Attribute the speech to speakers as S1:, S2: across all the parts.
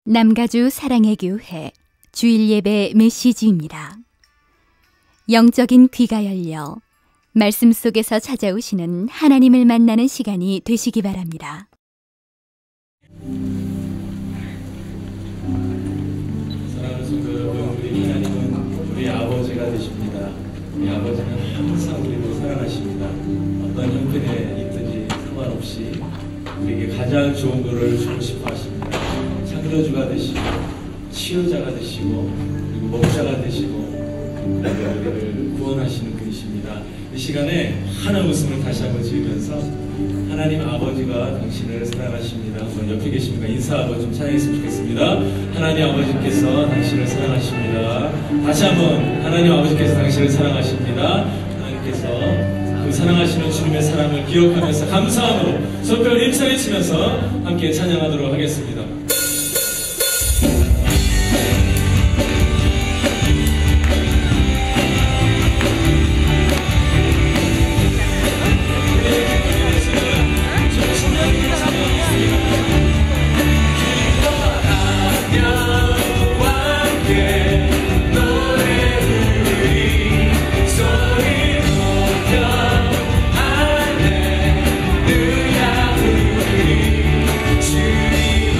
S1: 남가주 사랑의 교회 주일 예배 메시지입니다. 영적인 귀가 열려 말씀 속에서 찾아오시는 하나님을 만나는 시간이 되시기 바랍니다.
S2: 사랑하는 성도 여러분, 우리 하나님은 우리 아버지가 되십니다. 우리 아버지는 항상 우리를 사랑하십니다. 어떤 형편에 있든지 상관없이 우리에게 가장 좋은 것을 주고 싶어 하십니다. 창조주가 되시고 치유자가 되시고 그리고 목자가 되시고 우리를 구원하시는 분이십니다. 이 시간에 하나 웃음을 다시 한번 지으면서 하나님 아버지가 당신을 사랑하십니다. 한번 옆에 계십니까? 인사 한번 좀 찬양했으면 좋겠습니다. 하나님 아버지께서 당신을 사랑하십니다. 다시 한번 하나님 아버지께서 당신을 사랑하십니다. 하나님께서 그 사랑하시는 주님의 사랑을 기억하면서 감사함으로 손뼉을 힘차게 치면서 함께 찬양하도록 하겠습니다.
S3: 주님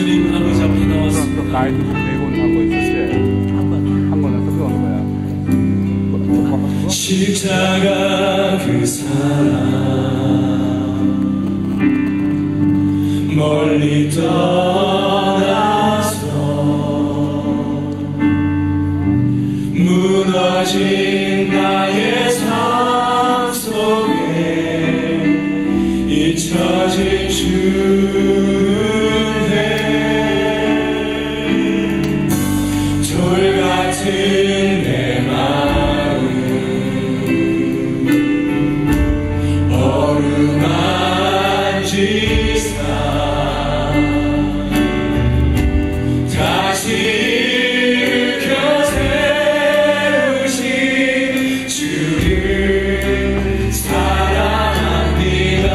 S2: 주님 아버지 앞에 나왔습니다.
S3: 또 가이드북 내곤하고 있을 때 한 번은 뜯어오는 거야.
S2: 십자가 그 사랑 멀리 떠나서 무너진 나의 삶 속에 잊혀진 주의 돌 같은 내 마음 어루만지사 다시 일으켜 세우신 주를 사랑합니다.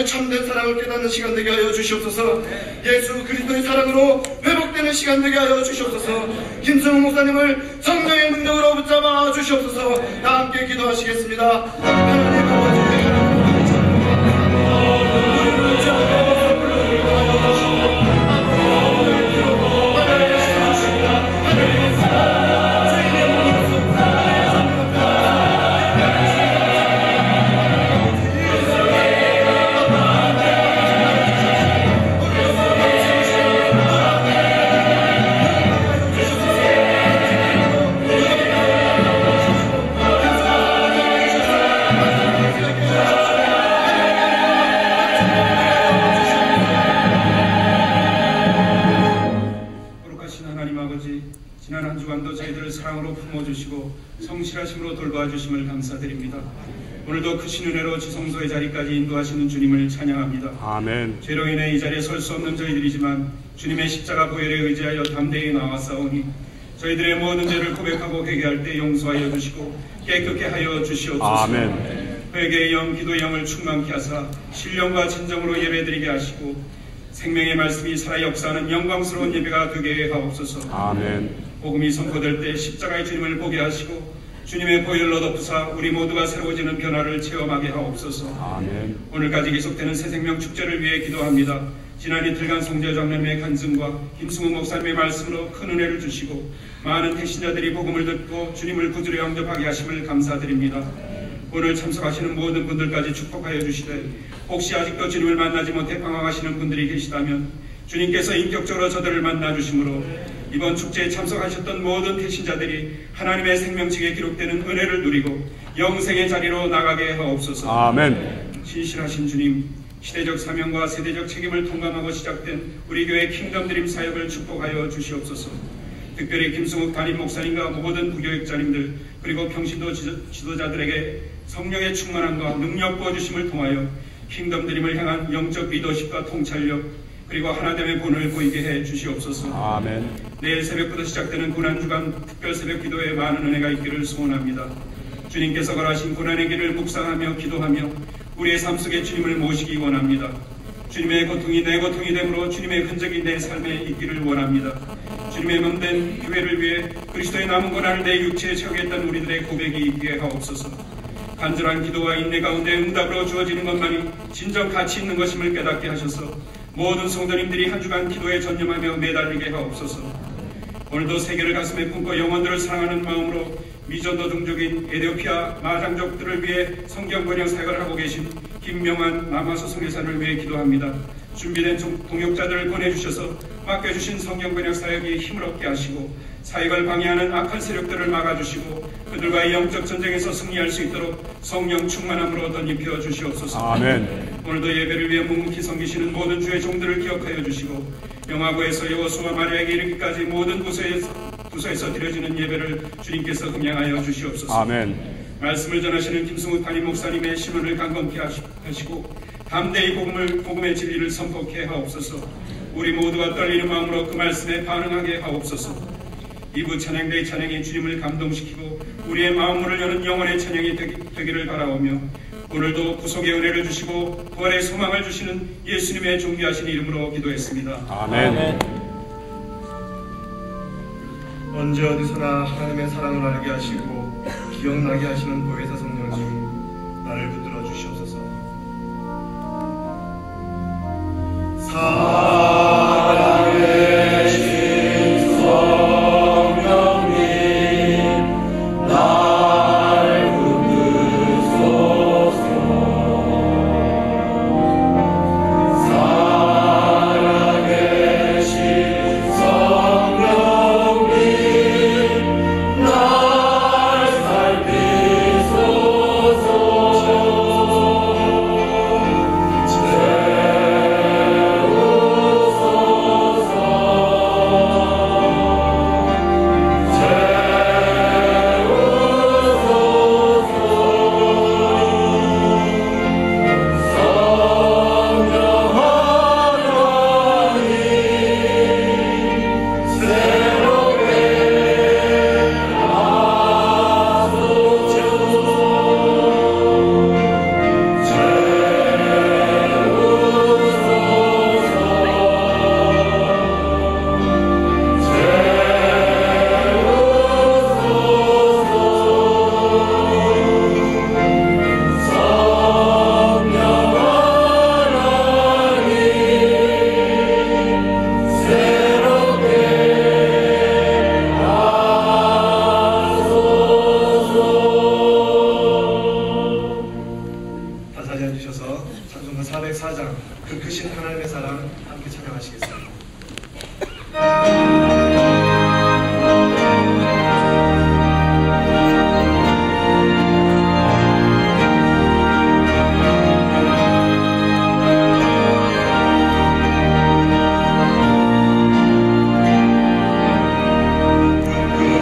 S4: 참된 사랑을 깨닫는 시간 되게 하여 주시옵소서. 예수 그리스도의 사랑으로 회복되는 시간 되게 하여 주시옵소서. 김승우 목사님을 성령의 능력으로 붙잡아 주시옵소서. 다 함께 기도하시겠습니다. 하나님 아버지, 지난 한 주간도 저희들을 사랑으로 품어주시고 성실하심으로 돌봐주심을 감사드립니다.
S5: 오늘도 크신 은혜로 지성소의 자리까지 인도하시는 주님을 찬양합니다.
S3: 아멘.
S5: 죄로 인해 이 자리에 설 수 없는 저희들이지만 주님의 십자가 보혈에 의지하여 담대히 나왔사오니 저희들의 모든 죄를 고백하고 회개할 때 용서하여 주시고 깨끗게 하여 주시옵소서.
S3: 아멘.
S5: 회개의 영, 기도의 영을 충만케 하사 신령과 진정으로 예배드리게 하시고 생명의 말씀이 살아 역사하는 영광스러운 예배가 되게 하옵소서.
S3: 아멘.
S5: 복음이 선포될 때 십자가의 주님을 보게 하시고 주님의 보혈로 덮으사 우리 모두가 새로워지는 변화를 체험하게 하옵소서.
S3: 아멘.
S5: 오늘까지 계속되는 새생명 축제를 위해 기도합니다. 지난 이틀간 송재 장로님의 간증과 김승우 목사님의 말씀으로 큰 은혜를 주시고 많은 태신자들이 복음을 듣고 주님을 구주로 영접하게 하심을 감사드립니다. 오늘 참석하시는 모든 분들까지 축복하여 주시되 혹시 아직도 주님을 만나지 못해 방황하시는 분들이 계시다면 주님께서 인격적으로 저들을 만나 주심으로 이번 축제에 참석하셨던 모든 태신자들이 하나님의 생명책에 기록되는 은혜를 누리고 영생의 자리로 나가게 하옵소서.
S3: 아멘.
S5: 신실하신 주님, 시대적 사명과 세대적 책임을 통감하고 시작된 우리 교회 킹덤드림 사역을 축복하여 주시옵소서. 특별히 김승욱 담임 목사님과 모든 부교육자님들 그리고 평신도 지도자들에게 성령의 충만함과 능력 부어주심을 통하여 킹덤드림을 향한 영적 리더십과 통찰력 그리고 하나됨의 본을 보이게 해 주시옵소서.
S3: 아멘.
S5: 내일 새벽부터 시작되는 고난주간 특별 새벽 기도에 많은 은혜가 있기를 소원합니다. 주님께서 걸으신 고난의 길을 묵상하며 기도하며 우리의 삶 속에 주님을 모시기 원합니다. 주님의 고통이 내 고통이 되므로 주님의 흔적이 내 삶에 있기를 원합니다. 주님의 몸된 교회를 위해 그리스도의 남은 고난을 내 육체에 채우겠다는 우리들의 고백이 있게 하옵소서. 간절한 기도와 인내 가운데 응답으로 주어지는 것만이 진정 가치 있는 것임을 깨닫게 하셔서 모든 성도님들이 한 주간 기도에 전념하며 매달리게 하옵소서. 오늘도 세계를 가슴에 품고 영혼들을 사랑하는 마음으로 미전도 종족인 에티오피아 마장족들을 위해 성경 번역 사역을 하고 계신 김명환 남아소 성교사를 위해 기도합니다. 준비된 동역자들을 보내주셔서 맡겨주신 성경 번역 사역이 힘을 얻게 하시고 사역을 방해하는 악한 세력들을 막아주시고 그들과의 영적 전쟁에서 승리할 수 있도록 성령 충만함으로 덧입혀 주시옵소서.
S3: 아멘.
S5: 오늘도 예배를 위해 묵묵히 섬기시는 모든 주의 종들을 기억하여 주시고 영화고에서 여호수아 마리아에게 이르기까지 모든 부서에서 드려지는 예배를 주님께서 금양하여 주시옵소서.
S3: 아멘.
S5: 말씀을 전하시는 김승욱 담임 목사님의 신원을 강건케 하시고 담대히 복음의 진리를 선포케 하옵소서. 우리 모두가 떨리는 마음으로 그 말씀에 반응하게 하옵소서. 이부 찬양대의 찬양이 주님을 감동시키고 우리의 마음문을 여는 영원의 찬양이 되기를 바라오며 오늘도 구속의 은혜를 주시고 부활의 소망을 주시는 예수님의 존귀하신 이름으로 기도했습니다.
S3: 아멘.
S4: 언제 어디서나 하나님의 사랑을 알게 하시고 기억나게 하시는 보혜사 성령님, 나를 붙들어 주시옵소서. 살아계신 성령님, 날 붙드소서. 살아계신 성령님, 날 살피소서. 찬송가 404장 그 크신 하나님의 사랑 함께 찬양하시겠습니다.
S6: 그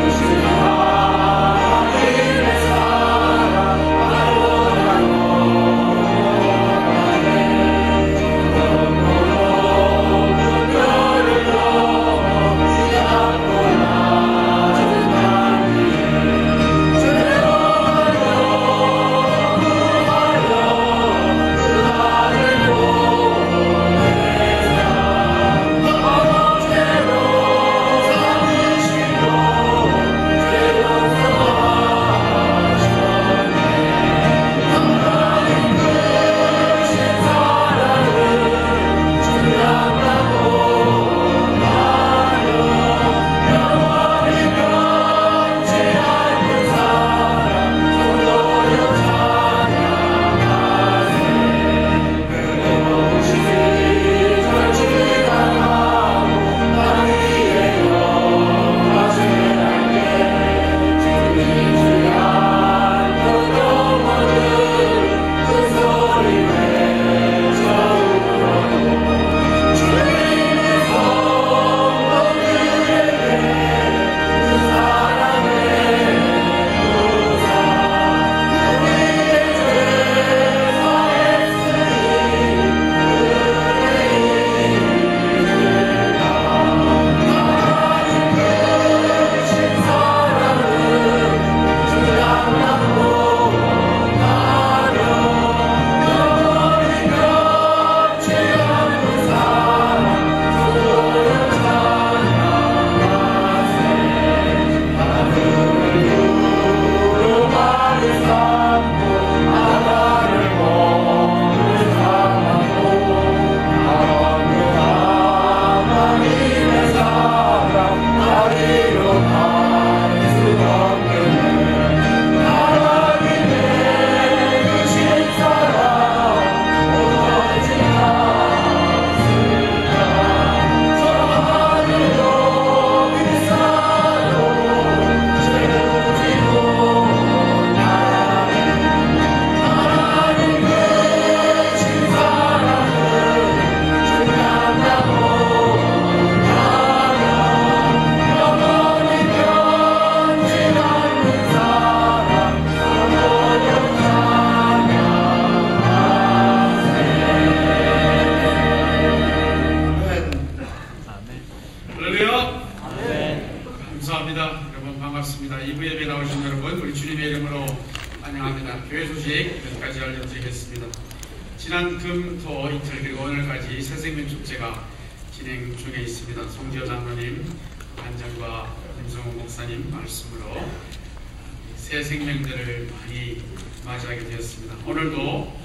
S6: 크신 하나님의 사랑 소식 몇 가지 알려드리겠습니다. 지난 금, 토 이틀 그리고 오늘까지 새생명 축제가 진행 중에 있습니다. 송지호 장로님 간증과 김성호 목사님 말씀으로 새 생명들을 많이 맞이하게 되었습니다. 오늘도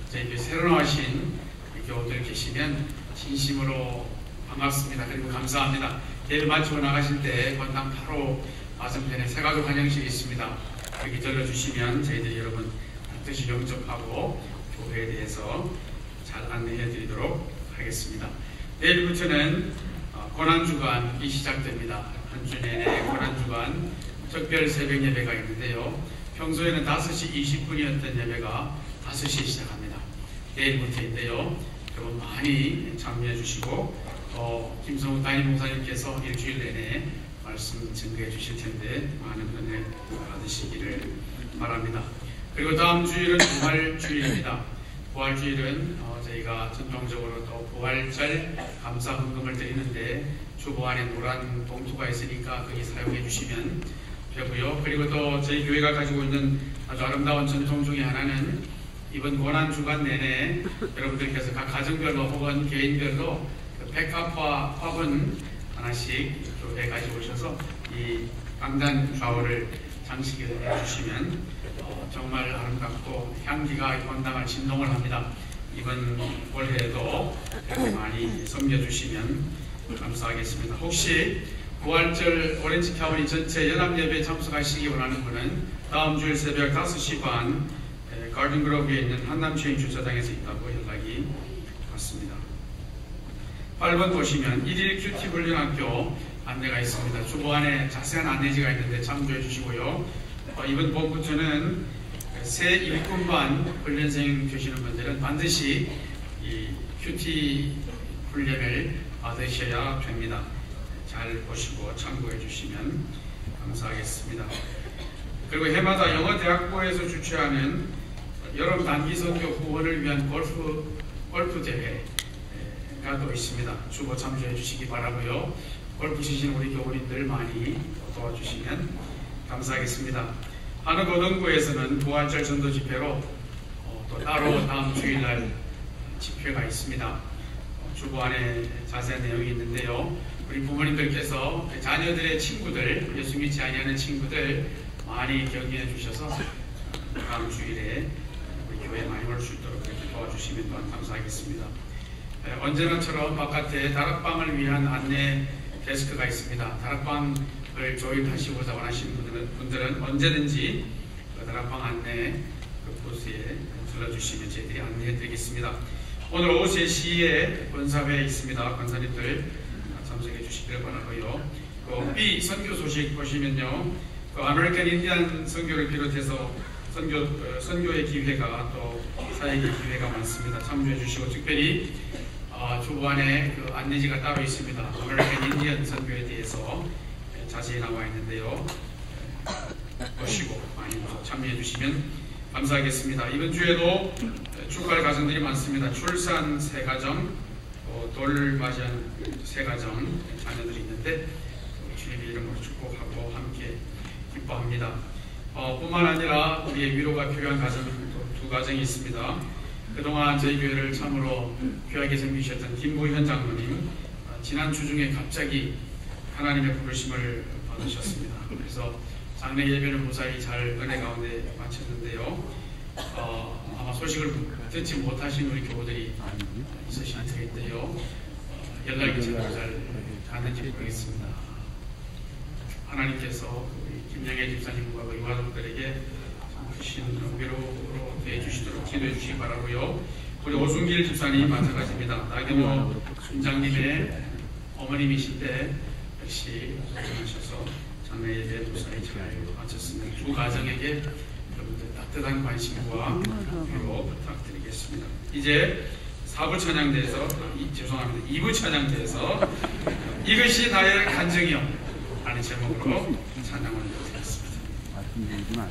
S6: 저희 새로 나오신 교우들 계시면 진심으로 반갑습니다. 그리고 감사합니다. 대를 마치고 나가실 때 건당 바로 맞은편에 새가족 환영실이 있습니다. 여기 들러주시면 저희들이 여러분 뜻이 영접하고 교회에 대해서 잘 안내해 드리도록 하겠습니다. 내일부터는 고난주간이 시작됩니다. 한 주 내내 고난주간 특별 새벽 예배가 있는데요. 평소에는 5시 20분이었던 예배가 5시에 시작합니다. 내일부터인데요. 여러분 많이 참여해 주시고 김성훈 담임 목사님께서 일주일 내내 말씀 증거해 주실 텐데 많은 은혜 받으시기를 바랍니다. 그리고 다음 주일은 부활주일입니다. 부활주일은 저희가 전통적으로 또 부활절 감사 헌금을 드리는데 주보 안에 노란 봉투가 있으니까 거기 사용해 주시면 되고요. 그리고 또 저희 교회가 가지고 있는 아주 아름다운 전통 중에 하나는 이번 고난주간 내내 여러분들께서 각 가정별로 혹은 개인별로 그 백합화 화분 하나씩 교회에 가지고 오셔서 이 강단 좌우를 장식을 해주시면 정말 아름답고 향기가 건당한 진동을 합니다. 이번 올해에도 이렇게 많이 섬겨주시면 감사하겠습니다. 혹시 부활절 오렌지 카운티 전체 연합예배에 참석하시기 원하는 분은 다음 주일 새벽 5시 반 가든그로브에 있는 한남체인 주차장에서 있다고 연락이 왔습니다. 8번 보시면 1일 큐티 훈련학교 안내가 있습니다. 주보 안에 자세한 안내지가 있는데 참조해 주시고요. 이번 봄부터는 새 일꾼반 훈련생 되시는 분들은 반드시 이 큐티 훈련을 받으셔야 됩니다. 잘 보시고 참고해 주시면 감사하겠습니다. 그리고 해마다 영어대학부에서 주최하는 여름 단기선교 후원을 위한 골프 대회가 또 있습니다. 주보 참조해 주시기 바라고요. 골프 치시는 우리 교우님들 많이 도와주시면 감사하겠습니다. 한옥고등부에서는 부활절 전도 집회로 또 따로 다음 주일날 집회가 있습니다. 주보 안에 자세한 내용이 있는데요. 우리 부모님들께서 자녀들의 친구들, 예수 믿지 아니하는 친구들 많이 격려해 주셔서 다음 주일에 우리 교회에 많이 올 수 있도록 그렇게 도와주시면 또한 감사하겠습니다. 언제나처럼 바깥에 다락방을 위한 안내 데스크가 있습니다. 다락방을 조입하시고자 원하시는 분들은 언제든지 그 다락방 안내 그 부스에 들러주시면 저희들이 안내해 드리겠습니다. 오늘 오후 3시에 권사회에 있습니다. 권사님들 참석해 주시기를 바라고요. 그 B 선교 소식 보시면요. 그 아메리칸 인디안 선교를 비롯해서 선교의 기회가 또 사역의 기회가 많습니다. 참조해 주시고 특별히 주보 안에 그 안내지가 따로 있습니다. 아메리칸 인디안 선교에 대해서 자세히 나와 있는데요. 보시고 많이 참여해 주시면 감사하겠습니다. 이번 주에도 축하할 가정들이 많습니다. 출산 세 가정, 돌 맞이한 세 가정 자녀들이 있는데 주님의 이름으로 축복하고 함께 기뻐합니다. 뿐만 아니라 우리의 위로가 필요한 가정 두 가정이 있습니다. 그동안 저희 교회를 참으로 귀하게 섬기셨던 김보현 장로님 지난 주 중에 갑자기 하나님의 부르심을 받으셨습니다. 그래서 장례 예배를 무사히 잘 은혜 가운데 마쳤는데요. 아마 소식을 듣지 못하신 우리 교우들이 있으실 텐데요. 연락이 제대로 잘 가는지 모르겠습니다. 하나님께서 김영애 집사님과 그 유가족들에게 크신 위로로 대해주시도록 기도해 주시기 바라고요. 우리 오순길 집사님 마찬가지입니다. 나경호 순장님의 어머님이신데 역시 고생하셔서 장례 예배 무사히 잘 마쳤습니다. 두 가정에게 여러분들 따뜻한 관심과 위로 부탁드리겠습니다. 이제 4부 찬양대에서 죄송합니다. 2부 찬양대에서 이것이 나의 간증이요 라는 제목으로 찬양을 드리겠습니다.
S7: 이것이 나의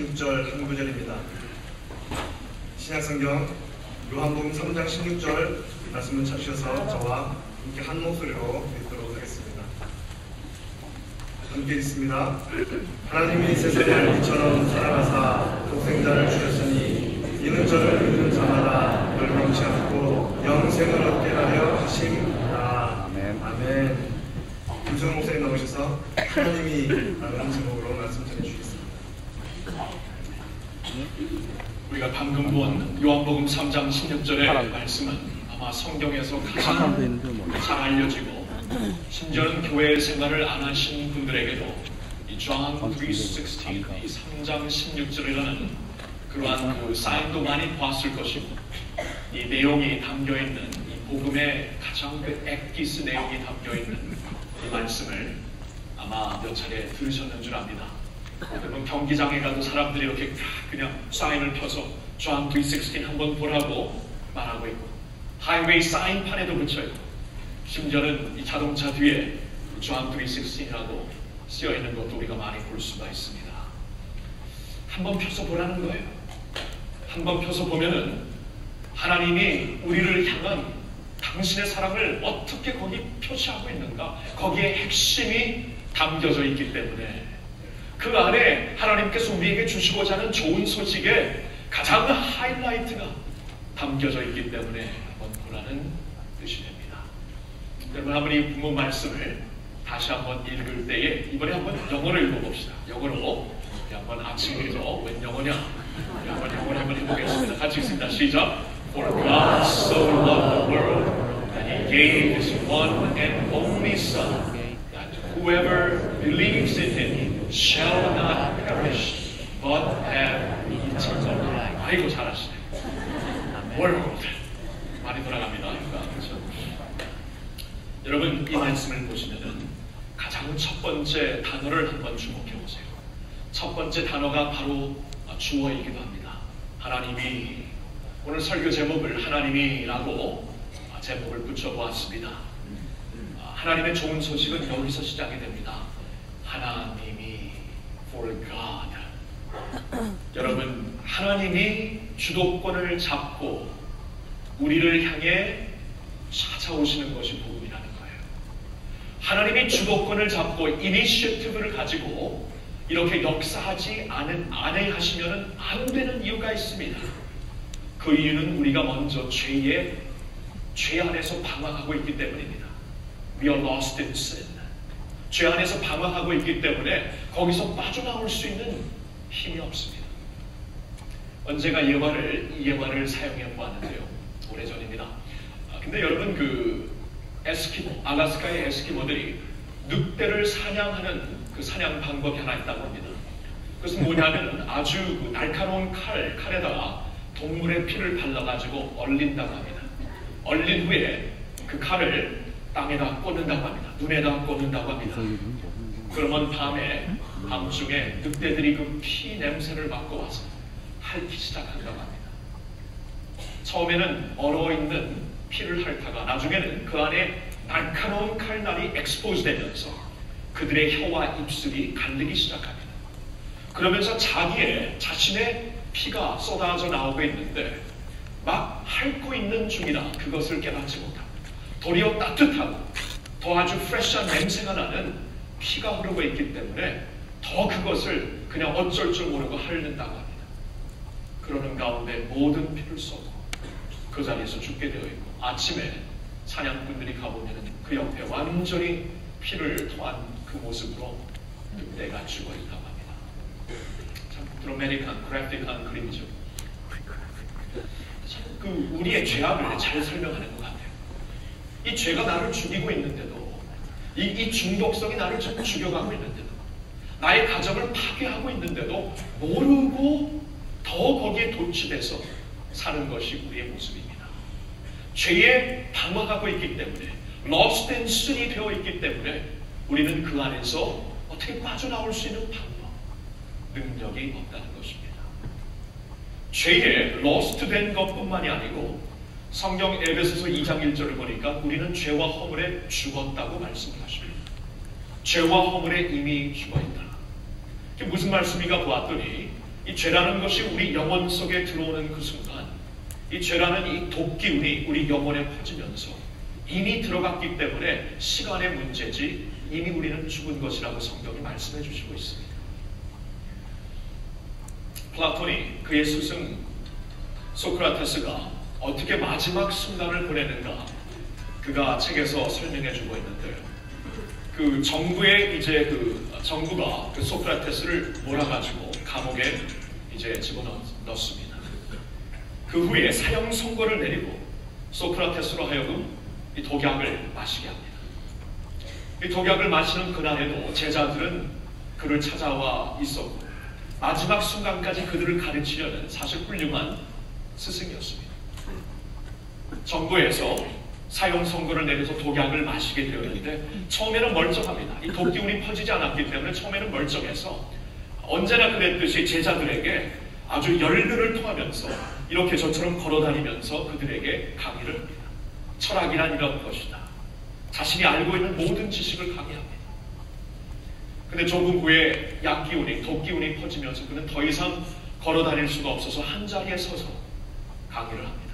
S4: 16절 한 구절입니다. 신약성경 요한복음 3장 16절 말씀을 찾으셔서 저와 함께 한 목소리로 읽도록 하겠습니다. 함께 읽습니다. 하나님이 세상을 이처럼 사랑하사 독생자를 주셨으니 이는 저를 믿는 자마다 멸망치 않고 영생을 얻게 하려 하심이라. 아멘. 김수영 목사님 나오셔서 하나님이라는 제목으로 말씀 전해주시겠습니다.
S7: 우리가 방금 본 요한복음 3장 16절의 말씀은 아마 성경에서 가장 잘 알려지고 심지어는 교회 생활을 안 하신 분들에게도 이 John 3:16, 이 3장 16절이라는 그러한 그 사인도 많이 봤을 것이고 이 내용이 담겨있는 이 복음의 가장 그 엑기스 내용이 담겨있는 이 말씀을 아마 몇 차례 들으셨는 줄 압니다. 그러면 경기장에 가도 사람들이 이렇게 그냥 사인을 펴서 John 3:16 한번 보라고 말하고 있고 하이웨이 사인판에도 붙여있고 심지어는 이 자동차 뒤에 John 3:16이라고 쓰여있는 것도 우리가 많이 볼 수가 있습니다. 한번 펴서 보라는 거예요. 한번 펴서 보면은 하나님이 우리를 향한 당신의 사랑을 어떻게 거기 표시하고 있는가, 거기에 핵심이 담겨져 있기 때문에 그 안에 하나님께서 우리에게 주시고자 하는 좋은 소식의 가장 하이라이트가 담겨져 있기 때문에 한번 보라는 뜻이 됩니다. 여러분 한번 이 부모 말씀을 다시 한번 읽을 때에 이번에 한번 영어로 읽어봅시다. 영어로 한번 아침이죠. 웬 영어냐? 한번 영어로 한번 해보겠습니다. 같이 읽습니다. 시작. For God so loved the world that He gave His one and only Son, that whoever believes in Him shall not perish, but have eternal life. 아이고 잘하시네. World 많이 돌아갑니다. 그렇죠? 여러분 이 말씀을 보시면은 가장 첫 번째 단어를 한번 주목해 보세요. 첫 번째 단어가 바로 주어이기도 합니다. 하나님이. 오늘 설교 제목을 하나님이라고 제목을 붙여보았습니다. 하나님의 좋은 소식은 여기서 시작이 됩니다. 하나님이 for God. 여러분 하나님이 주도권을 잡고 우리를 향해 찾아오시는 것이 복음이라는 거예요. 하나님이 주도권을 잡고 이니시어티브를 가지고 이렇게 역사하지 않으시면 안 되는 이유가 있습니다. 그 이유는 우리가 먼저 죄 안에서 방황하고 있기 때문입니다. We are lost in sin. 죄 안에서 방황하고 있기 때문에 거기서 빠져나올 수 있는 힘이 없습니다. 언제가 이 예화를 사용해 보았는데요. 오래전입니다. 근데 여러분 그 에스키모, 알래스카의 에스키모들이 늑대를 사냥하는 그 사냥 방법이 하나 있다고 합니다. 그것은 뭐냐면 아주 그 날카로운 칼에다가 동물의 피를 발라가지고 얼린다고 합니다. 얼린 후에 그 칼을 땅에다 꽂는다고 합니다. 눈에다 꽂는다고 합니다. 그러면 밤중에 늑대들이 그 피 냄새를 맡고 와서 핥기 시작한다고 합니다. 처음에는 얼어있는 피를 핥다가 나중에는 그 안에 날카로운 칼날이 엑스포즈 되면서 그들의 혀와 입술이 갈리기 시작합니다. 그러면서 자신의 피가 쏟아져 나오고 있는데 막 핥고 있는 중이라 그것을 깨닫지 못합니다. 도리어 따뜻하고 더 아주 프레시한 냄새가 나는 피가 흐르고 있기 때문에 더 그것을 그냥 어쩔 줄 모르고 핥는다고 합니다. 그러는 가운데 모든 피를 쏟고 그 자리에서 죽게 되어 있고 아침에 사냥꾼들이 가보면 그 옆에 완전히 피를 토한 그 모습으로 늑대가 죽어 있다고 합니다. 드라마틱한, 그래픽한 그림이죠. 그 우리의 죄악을 잘 설명하는 것 같아요. 이 죄가 나를 죽이고 있는데도, 이 중독성이 나를 죽여가고 있는데도, 나의 가정을 파괴하고 있는데도 모르고 더 거기에 도취돼서 사는 것이 우리의 모습입니다. 죄에 방황하고 있기 때문에, lost and sin이 되어 있기 때문에 우리는 그 안에서 어떻게 빠져나올 수 있는 방법, 능력이 없다는 것입니다. 죄에 lost 된 것뿐만이 아니고 성경 에베소서 2장 1절을 보니까 우리는 죄와 허물에 죽었다고 말씀을 하십니다. 죄와 허물에 이미 죽어있다. 이게 무슨 말씀인가 보았더니 이 죄라는 것이 우리 영혼 속에 들어오는 그 순간, 이 죄라는 이 독기운이 우리 영혼에 퍼지면서 이미 들어갔기 때문에 시간의 문제지 이미 우리는 죽은 것이라고 성경이 말씀해 주시고 있습니다. 플라톤이 그의 스승 소크라테스가 어떻게 마지막 순간을 보내는가, 그가 책에서 설명해 주고 있는데요. 그 정부의 정부가 그 소크라테스를 몰아가지고 감옥에 이제 집어넣습니다. 그 후에 사형 선고를 내리고 소크라테스로 하여금 이 독약을 마시게 합니다. 이 독약을 마시는 그날에도 제자들은 그를 찾아와 있었고 마지막 순간까지 그들을 가르치려는 사실 훌륭한 스승이었습니다. 정부에서 사형 선고를 내려서 독약을 마시게 되었는데 처음에는 멀쩡합니다. 이 독기운이 퍼지지 않았기 때문에 처음에는 멀쩡해서 언제나 그랬듯이 제자들에게 아주 열변을 토하면서 이렇게 저처럼 걸어다니면서 그들에게 강의를 합니다. 철학이란 이런 것이다. 자신이 알고 있는 모든 지식을 강의합니다. 근데 조금 후에 약기운이, 독기운이 퍼지면서 그는 더 이상 걸어다닐 수가 없어서 한자리에 서서 강의를 합니다.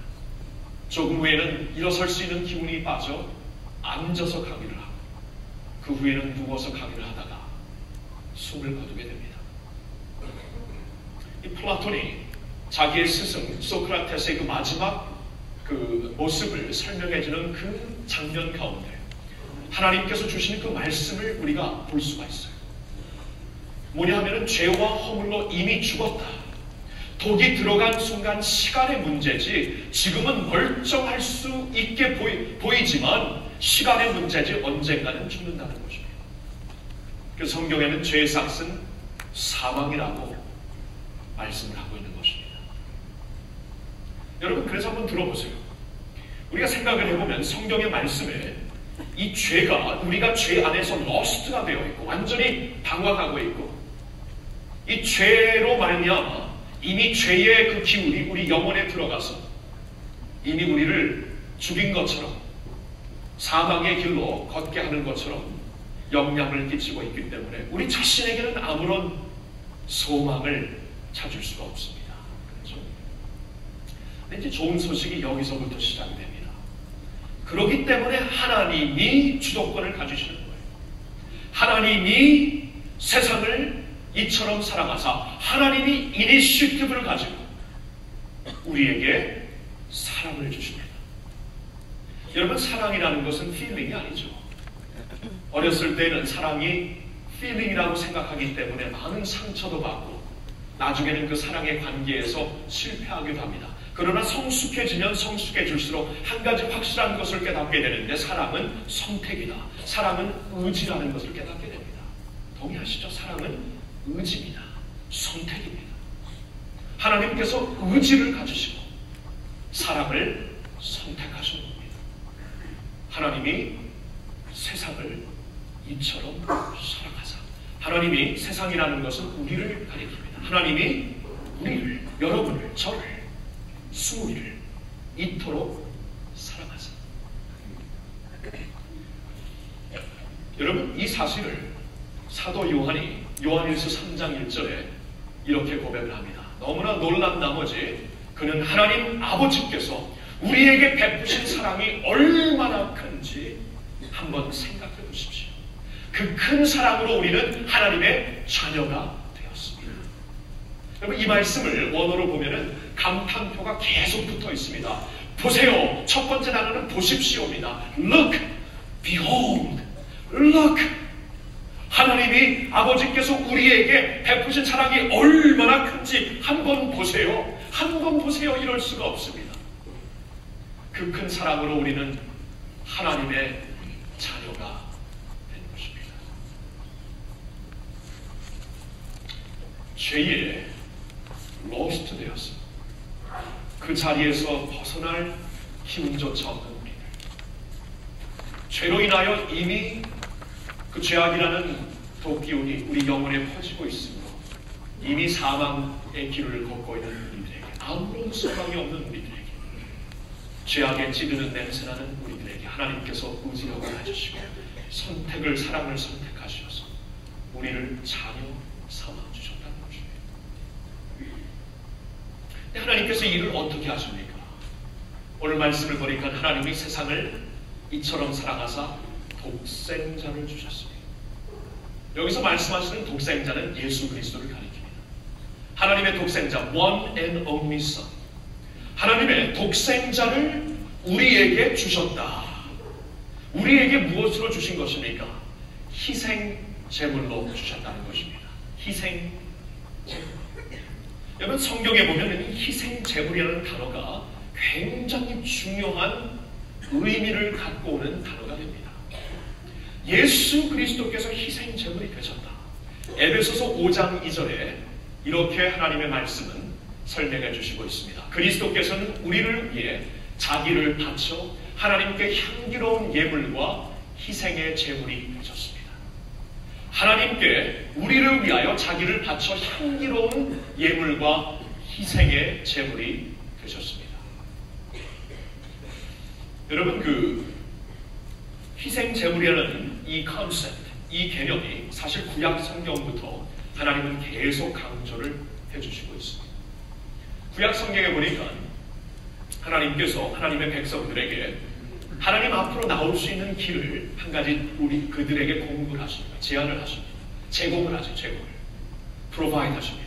S7: 조금 후에는 일어설 수 있는 기운이 빠져 앉아서 강의를 하고 그 후에는 누워서 강의를 하다가 숨을 거두게 됩니다. 이 플라톤이 자기의 스승 소크라테스의 그 마지막 그 모습을 설명해주는 그 장면 가운데 하나님께서 주시는 그 말씀을 우리가 볼 수가 있어요. 뭐냐 하면은 죄와 허물로 이미 죽었다. 독이 들어간 순간 시간의 문제지 지금은 멀쩡할 수 있게 보이지만 시간의 문제지 언젠가는 죽는다는 것입니다. 그 성경에는 죄의 삭은 사망이라고 말씀을 하고 있는 것입니다. 여러분 그래서 한번 들어보세요. 우리가 생각을 해보면 성경의 말씀에 이 죄가 우리가 죄 안에서 러스트가 되어 있고 완전히 방황하고 있고 이 죄로 말미암아 이미 죄의 그 기운이 우리 영혼에 들어가서 이미 우리를 죽인 것처럼 사망의 길로 걷게 하는 것처럼 영향을 끼치고 있기 때문에 우리 자신에게는 아무런 소망을 찾을 수가 없습니다. 그렇죠? 근데 이제 좋은 소식이 여기서부터 시작이 됩니다. 그렇기 때문에 하나님이 주도권을 가지시는 거예요. 하나님이 세상을 이처럼 사랑하사 하나님이 이니시티브를 가지고 우리에게 사랑을 주십니다. 여러분 사랑이라는 것은 필링이 아니죠. 어렸을 때는 사랑이 필링이라고 생각하기 때문에 많은 상처도 받고 나중에는 그 사랑의 관계에서 실패하기도 합니다. 그러나 성숙해지면 성숙해질수록 한 가지 확실한 것을 깨닫게 되는데 사랑은 선택이다. 사랑은 의지라는 것을 깨닫게 됩니다. 동의하시죠? 사랑은 의지입니다. 선택입니다. 하나님께서 의지를 가지시고 사랑을 선택하신 겁니다. 하나님이 세상을 이처럼 사랑하사 하나님이 세상이라는 것은 우리를 가리킵니다. 하나님이 우리를, 여러분을, 저를, 수우리를 이토록 사랑하사. 여러분 이 사실을 사도 요한이 요한일서 3장 1절에 이렇게 고백을 합니다. 너무나 놀란 나머지 그는 하나님 아버지께서 우리에게 베푸신 사랑이 얼마나 큰지 한번 생각해 보십시오. 그 큰 사랑으로 우리는 하나님의 자녀가 되었습니다. 여러분 이 말씀을 원어로 보면은 감탄표가 계속 붙어 있습니다. 보세요. 첫 번째 단어는 보십시오입니다. Look, behold, look. 하나님이 아버지께서 우리에게 베푸신 사랑이 얼마나 큰지 한번 보세요. 한번 보세요. 이럴 수가 없습니다. 그 큰 사랑으로 우리는 하나님의 자녀가 된 것입니다. 죄에 로스트 되었습니다. 그 자리에서 벗어날 힘조차 없는 우리들. 죄로 인하여 이미 그 죄악이라는 독기운이 우리 영혼에 퍼지고 있으므로 이미 사망의 길을 걷고 있는 우리들에게 아무런 소망이 없는 우리들에게 죄악에 찌드는 냄새나는 우리들에게 하나님께서 의지력을 가지시고 선택을 사랑을 선택하셔서 우리를 자녀 삼아 주셨다는 것입니다. 하나님께서 이를 어떻게 하십니까? 오늘 말씀을 보니까 하나님이 세상을 이처럼 사랑하사 독생자를 주셨습니다. 여기서 말씀하시는 독생자는 예수 그리스도를 가리킵니다. 하나님의 독생자, one and only son. 하나님의 독생자를 우리에게 주셨다. 우리에게 무엇으로 주신 것입니까? 희생 제물로 주셨다는 것입니다. 희생 제물. 여러분, 성경에 보면 희생 제물이라는 단어가 굉장히 중요한 의미를 갖고 오는 단어가 됩니다. 예수 그리스도께서 희생 제물이 되셨다. 에베소서 5장 2절에 이렇게 하나님의 말씀은 설명해 주시고 있습니다. 그리스도께서는 우리를 위해 자기를 바쳐 하나님께 향기로운 예물과 희생의 제물이 되셨습니다. 하나님께 우리를 위하여 자기를 바쳐 향기로운 예물과 희생의 제물이 되셨습니다. 여러분, 희생 제물이라는 이 컨셉트, 이 개념이 사실 구약 성경부터 하나님은 계속 강조를 해주시고 있습니다. 구약 성경에 보니까 하나님께서 하나님의 백성들에게 하나님 앞으로 나올 수 있는 길을 한 가지 우리 그들에게 공급을 하십니다. 제안을 하십니다. 제공을 하죠. 제공을. 프로바이드 하십니다.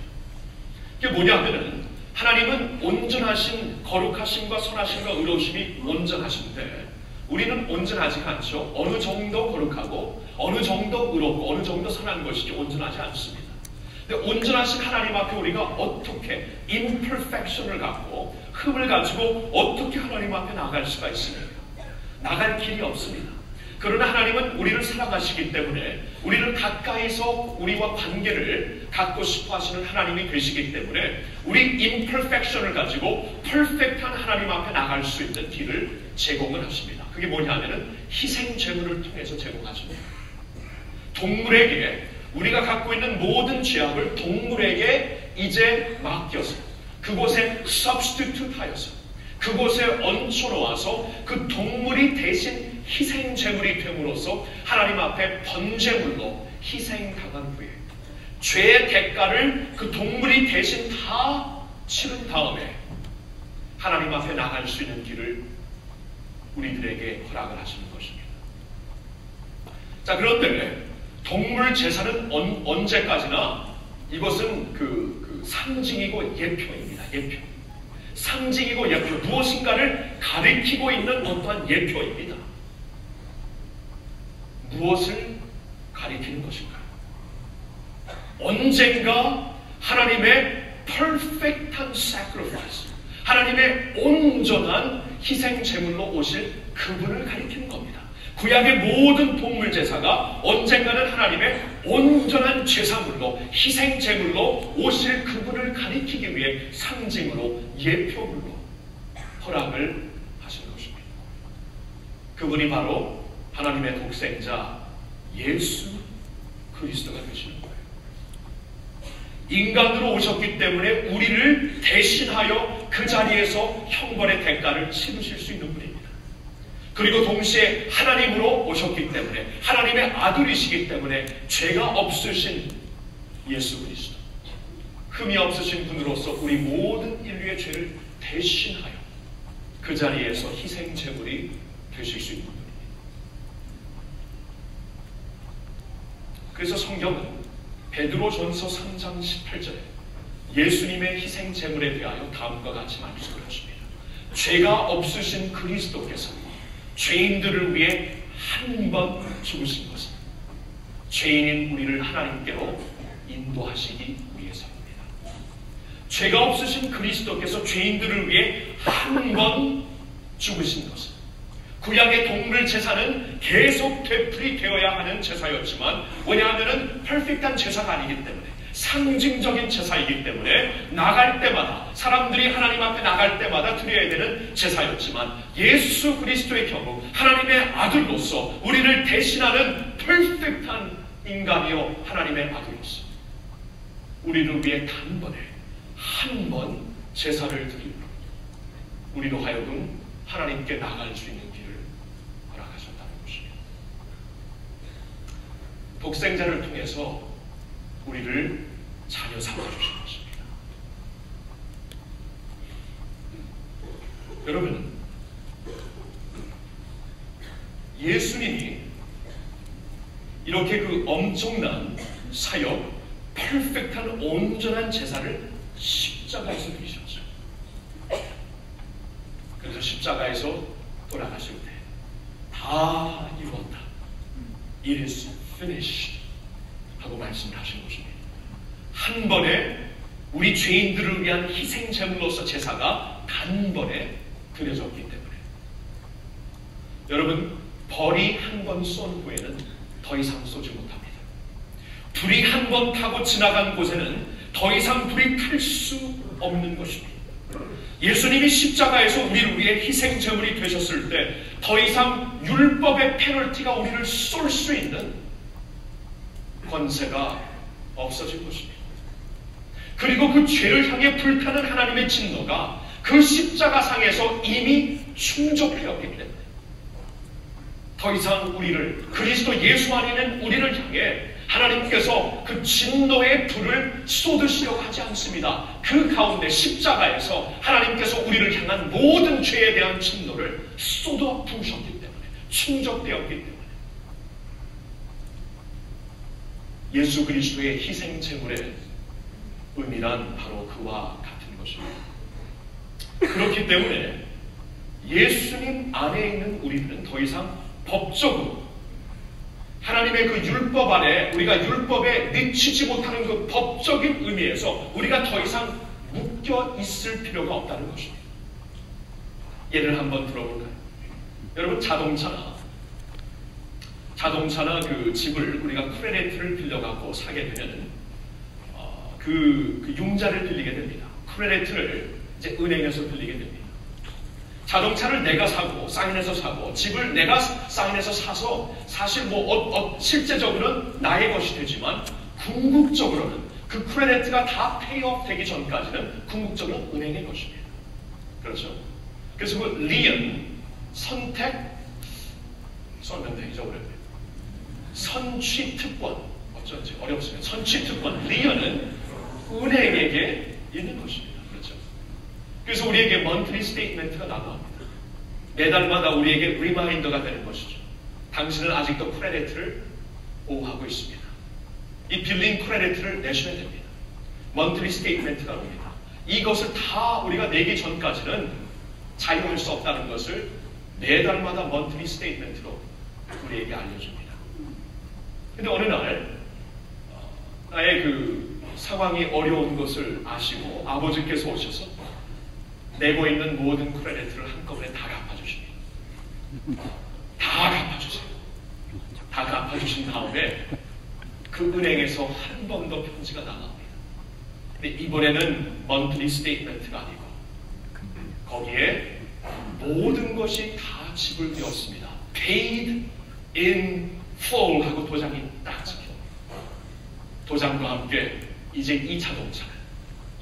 S7: 이게 뭐냐면은 하나님은 온전하신 거룩하심과 선하심과 의로우심이 온전하신데 우리는 온전하지가 않죠. 어느 정도 거룩하고 어느 정도 의롭고 어느 정도 선한 것이지 온전하지 않습니다. 근데 온전하신 하나님 앞에 우리가 어떻게 imperfection을 갖고 흠을 가지고 어떻게 하나님 앞에 나갈 수가 있습니까? 나갈 길이 없습니다. 그러나 하나님은 우리를 사랑하시기 때문에 우리를 가까이서 우리와 관계를 갖고 싶어 하시는 하나님이 되시기 때문에 우리 imperfection을 가지고 perfect한 하나님 앞에 나갈 수 있는 길을 제공을 하십니다. 그게 뭐냐면은 희생 제물을 통해서 제공하십니다. 동물에게 우리가 갖고 있는 모든 죄악을 동물에게 이제 맡겨서 그곳에 substitute 하여서 그곳에 얹혀놓아서 그 동물이 대신 희생 제물이 됨으로써 하나님 앞에 번제물로 희생당한 후에 죄의 대가를 그 동물이 대신 다 치른 다음에 하나님 앞에 나갈 수 있는 길을 우리들에게 허락을 하시는 것입니다. 자, 그런데 동물 제사는 언제까지나 이것은 그 상징이고 예표입니다. 예표. 상징이고 예표. 무엇인가를 가리키고 있는 어떠한 예표입니다. 무엇을 가리키는 것인가요? 언젠가 하나님의 perfect한 sacrifice, 하나님의 온전한 희생 제물로 오실 그분을 가리키는 겁니다. 구약의 모든 동물 제사가 언젠가는 하나님의 온전한 제사물로 희생 제물로 오실 그분을 가리키기 위해 상징으로 예표물로 허락을 하시는 것입니다. 그분이 바로 하나님의 독생자 예수 그리스도가 되시는 거예요. 인간으로 오셨기 때문에 우리를 대신하여 그 자리에서 형벌의 대가를 치르실 수 있는 분입니다. 그리고 동시에 하나님으로 오셨기 때문에 하나님의 아들이시기 때문에 죄가 없으신 예수 그리스도, 흠이 없으신 분으로서 우리 모든 인류의 죄를 대신하여 그 자리에서 희생 제물이 되실 수 있는 분입니다. 그래서 성경은 베드로전서 3장 18절에 예수님의 희생 제물에 대하여 다음과 같이 말씀을 하십니다. 죄가 없으신 그리스도께서 죄인들을 위해 한 번 죽으신 것은 죄인인 우리를 하나님께로 인도하시기 위해서입니다. 죄가 없으신 그리스도께서 죄인들을 위해 한 번 죽으신 것은 구약의 동물 제사는 계속 되풀이되어야 하는 제사였지만 왜냐하면 퍼펙트한 제사가 아니기 때문에 상징적인 제사이기 때문에 나갈 때마다 사람들이 하나님 앞에 나갈 때마다 드려야 되는 제사였지만 예수 그리스도의 경우 하나님의 아들로서 우리를 대신하는 퍼펙트한 인간이요 하나님의 아들로서 우리를 위해 단번에 한 번 제사를 드리고 우리로 하여금 하나님께 나갈 수 있는 길을 허락하셨다는 것입니다. 독생자를 통해서 우리를 자녀 삼아주신 것입니다. 여러분, 예수님이 이렇게 그 엄청난 사역, 퍼펙트한 온전한 제사를 십자가에서 드리셨죠. 그래서 십자가에서 돌아가실 때 다 이루었다. It is finished 하고 말씀을 하신 것입니다. 한 번에 우리 죄인들을 위한 희생 제물로서 제사가 단번에 드려졌기 때문에 여러분, 벌이 한 번 쏜 후에는 더 이상 쏘지 못합니다. 불이 한 번 타고 지나간 곳에는 더 이상 불이 탈 수 없는 것입니다. 예수님이 십자가에서 우리를 위해 희생 제물이 되셨을 때 더 이상 율법의 페널티가 우리를 쏠 수 있는 권세가 없어진 것입니다. 그리고 그 죄를 향해 불타는 하나님의 진노가 그 십자가상에서 이미 충족되었기 때문에 더 이상 우리를, 그리스도 예수 안에 있는 우리를 향해 하나님께서 그 진노의 불을 쏟으시려고 하지 않습니다. 그 가운데 십자가에서 하나님께서 우리를 향한 모든 죄에 대한 진노를 쏟아 부으셨기 때문에, 충족되었기 때문에 예수 그리스도의 희생 제물의 의미란 바로 그와 같은 것입니다. 그렇기 때문에 예수님 안에 있는 우리들은 더 이상 법적으로 하나님의 그 율법 안에 우리가 율법에 미치지 못하는 그 법적인 의미에서 우리가 더 이상 묶여 있을 필요가 없다는 것입니다. 예를 한번 들어볼까요? 여러분, 자동차나 그 집을 우리가 크레딧을 빌려갖고 사게 되면 그 융자를 빌리게 됩니다. 크레딧을 이제 은행에서 빌리게 됩니다. 자동차를 내가 사고 사인해서 사고 집을 내가 사인해서 사서 사실 실제적으로는 나의 것이 되지만 궁극적으로는 그 크레딧가 다 페이업 되기 전까지는 궁극적으로는 은행의 것입니다. 그렇죠? 그래서 그 리언 선택 썼는데 잊어버렸네요. 선취특권 어쩐지 어렵습니다. 선취특권 리언은 은행에게 있는 것입니다. 그렇죠? 그래서 우리에게 monthly statement가 나갑니다. 매달마다 우리에게 리마인더가 되는 것이죠. 당신은 아직도 크레딧을 보호하고 있습니다. 이 빌린 크레딧을 내시면 됩니다. monthly statement가 옵니다. 이것을 다 우리가 내기 전까지는 자유할 수 없다는 것을 매달마다 monthly statement로 우리에게 알려줍니다. 근데 어느 날 나의 그 상황이 어려운 것을 아시고 아버지께서 오셔서 내고 있는 모든 크레딧을 한꺼번에 다 갚아주십니다. 다 갚아주세요. 다 갚아주신 다음에 그 은행에서 한 번 더 편지가 나갑니다. 근데 이번에는 monthly statement가 아니고 거기에 모든 것이 다 지불되었습니다. paid in full 하고 도장이 딱 찍혀. 도장과 함께 이제 이 자동차는,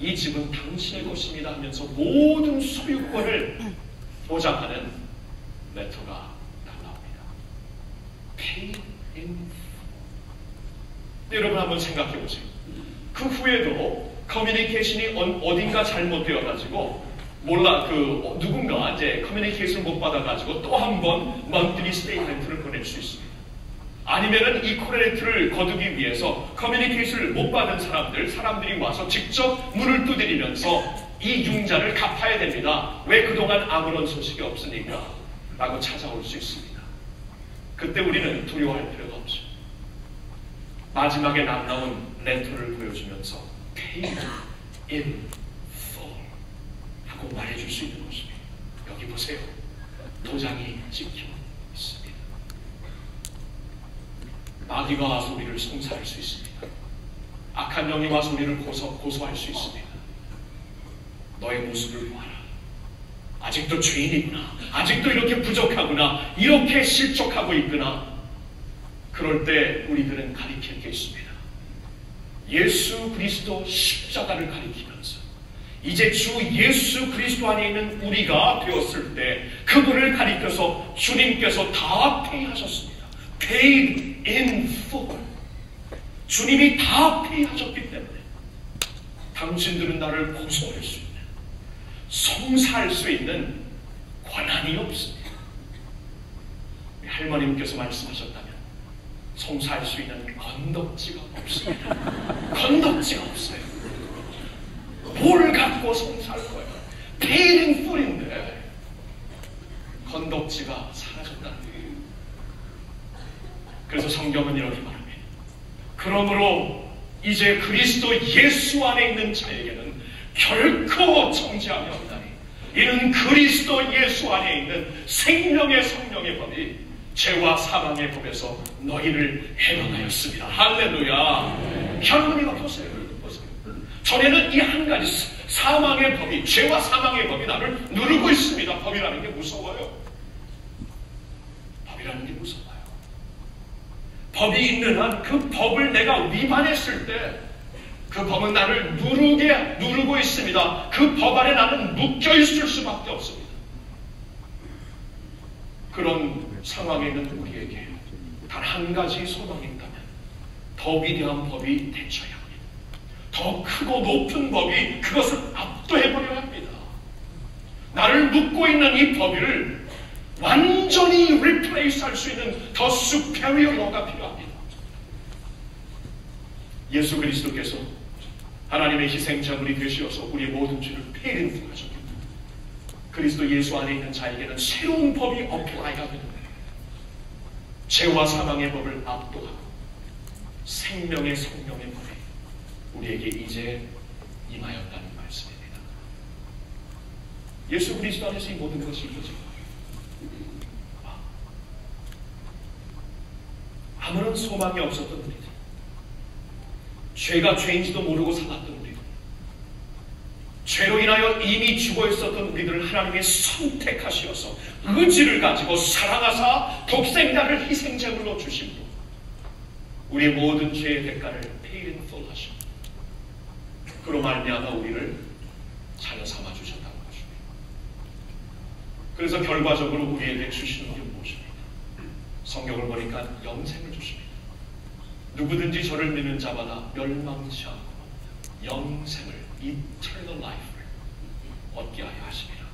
S7: 이 집은 당신의 것입니다 하면서 모든 소유권을 보장하는 레터가 딱 나옵니다. paid in full. 여러분 한번 생각해 보세요. 그 후에도 커뮤니케이션이 어딘가 잘못되어가지고 누군가 이제 커뮤니케이션을 못 받아가지고 또 한 번 monthly statement를 보낼 수 있습니다. 아니면은 이 크레딧을 거두기 위해서 커뮤니케이션을 못 받은 사람들이 와서 직접 문을 두드리면서 이 융자를 갚아야 됩니다. 왜 그동안 아무런 소식이 없으니까? 라고 찾아올 수 있습니다. 그때 우리는 두려워할 필요가 없죠. 마지막에 남나온 레터를 보여주면서 paid in full 하고 말해줄 수 있는 것입니다. 여기 보세요. 도장이 찍혀 있습니다. 마귀가 와서 우리를 송사할 수 있습니다. 악한 영이 와서 우리를 고소할 수 있습니다. 너의 모습을 보아라. 아직도 죄인이구나. 아직도 이렇게 부족하구나. 이렇게 실족하고 있구나. 그럴 때 우리들은 가리킬 게 있습니다. 예수 그리스도 십자가를 가리키면서 이제 주 예수 그리스도 안에 있는 우리가 되었을 때 그분을 가리켜서 주님께서 다 페이하셨습니다. paid in full. 주님이 다 페이하셨기 때문에 당신들은 나를 고소할 수 있는, 송사할 수 있는 권한이 없습니다. 우리 할머님께서 말씀하셨다면 송사할 수 있는 건덕지가 없습니다. 건덕지가 없어요. 뭘 갖고 송사할 거예요? 페이링 풀인데 건덕지가 사라졌다는 거예요. 그래서 성경은 이렇게 말합니다. 그러므로 이제 그리스도 예수 안에 있는 자에게는 결코 정죄함이 없다니 이는 그리스도 예수 안에 있는 생명의 성령의 법이 죄와 사망의 법에서 너희를 해방하였습니다. 할렐루야. 할머니가 보세요. 전에는 이 한 가지 사망의 법이, 죄와 사망의 법이 나를 누르고 있습니다. 법이라는 게 무서워요. 법이라는 게 무서워요. 법이 있는 한 그 법을 내가 위반했을 때 그 법은 나를 누르고 있습니다. 그 법 안에 나는 묶여 있을 수밖에 없습니다. 그런 상황에 있는 우리에게 단 한 가지 소망이 있다면 더 위대한 법이 대처해야 합니다. 더 크고 높은 법이 그것을 압도해버려야 합니다. 나를 묶고 있는 이 법을 완전히 리플레이스 할 수 있는 더 superior law가 필요합니다. 예수 그리스도께서 하나님의 희생자물이 되시어서 우리의 모든 죄를 페이링하셨습니다. 그리스도 예수 안에 있는 자에게는 새로운 법이 어플라이가 되는 거예요. 죄와 사망의 법을 압도하고 생명의 성령의 법이 우리에게 이제 임하였다는 말씀입니다. 예수 그리스도 안에서 이 모든 것이 이루어진 거예요. 아무런 소망이 없었던 우리들, 죄가 죄인지도 모르고 살았던 우리들, 죄로 인하여 이미 죽어 있었던 우리들을 하나님이 선택하시어서 의지를 가지고 사랑하사 독생자를 희생제물로 주심으로 우리의 모든 죄의 대가를 paid in full 하시고 그로 말미암아 우리를 자녀 삼아 주셨다는 것입니다. 그래서 결과적으로 우리에게 주시는 게 무엇입니까? 성경을 보니까 영생을 주십니다. 누구든지 저를 믿는 자마다 멸망치 않고 영생을, eternal life를 얻게 하여 하십니다.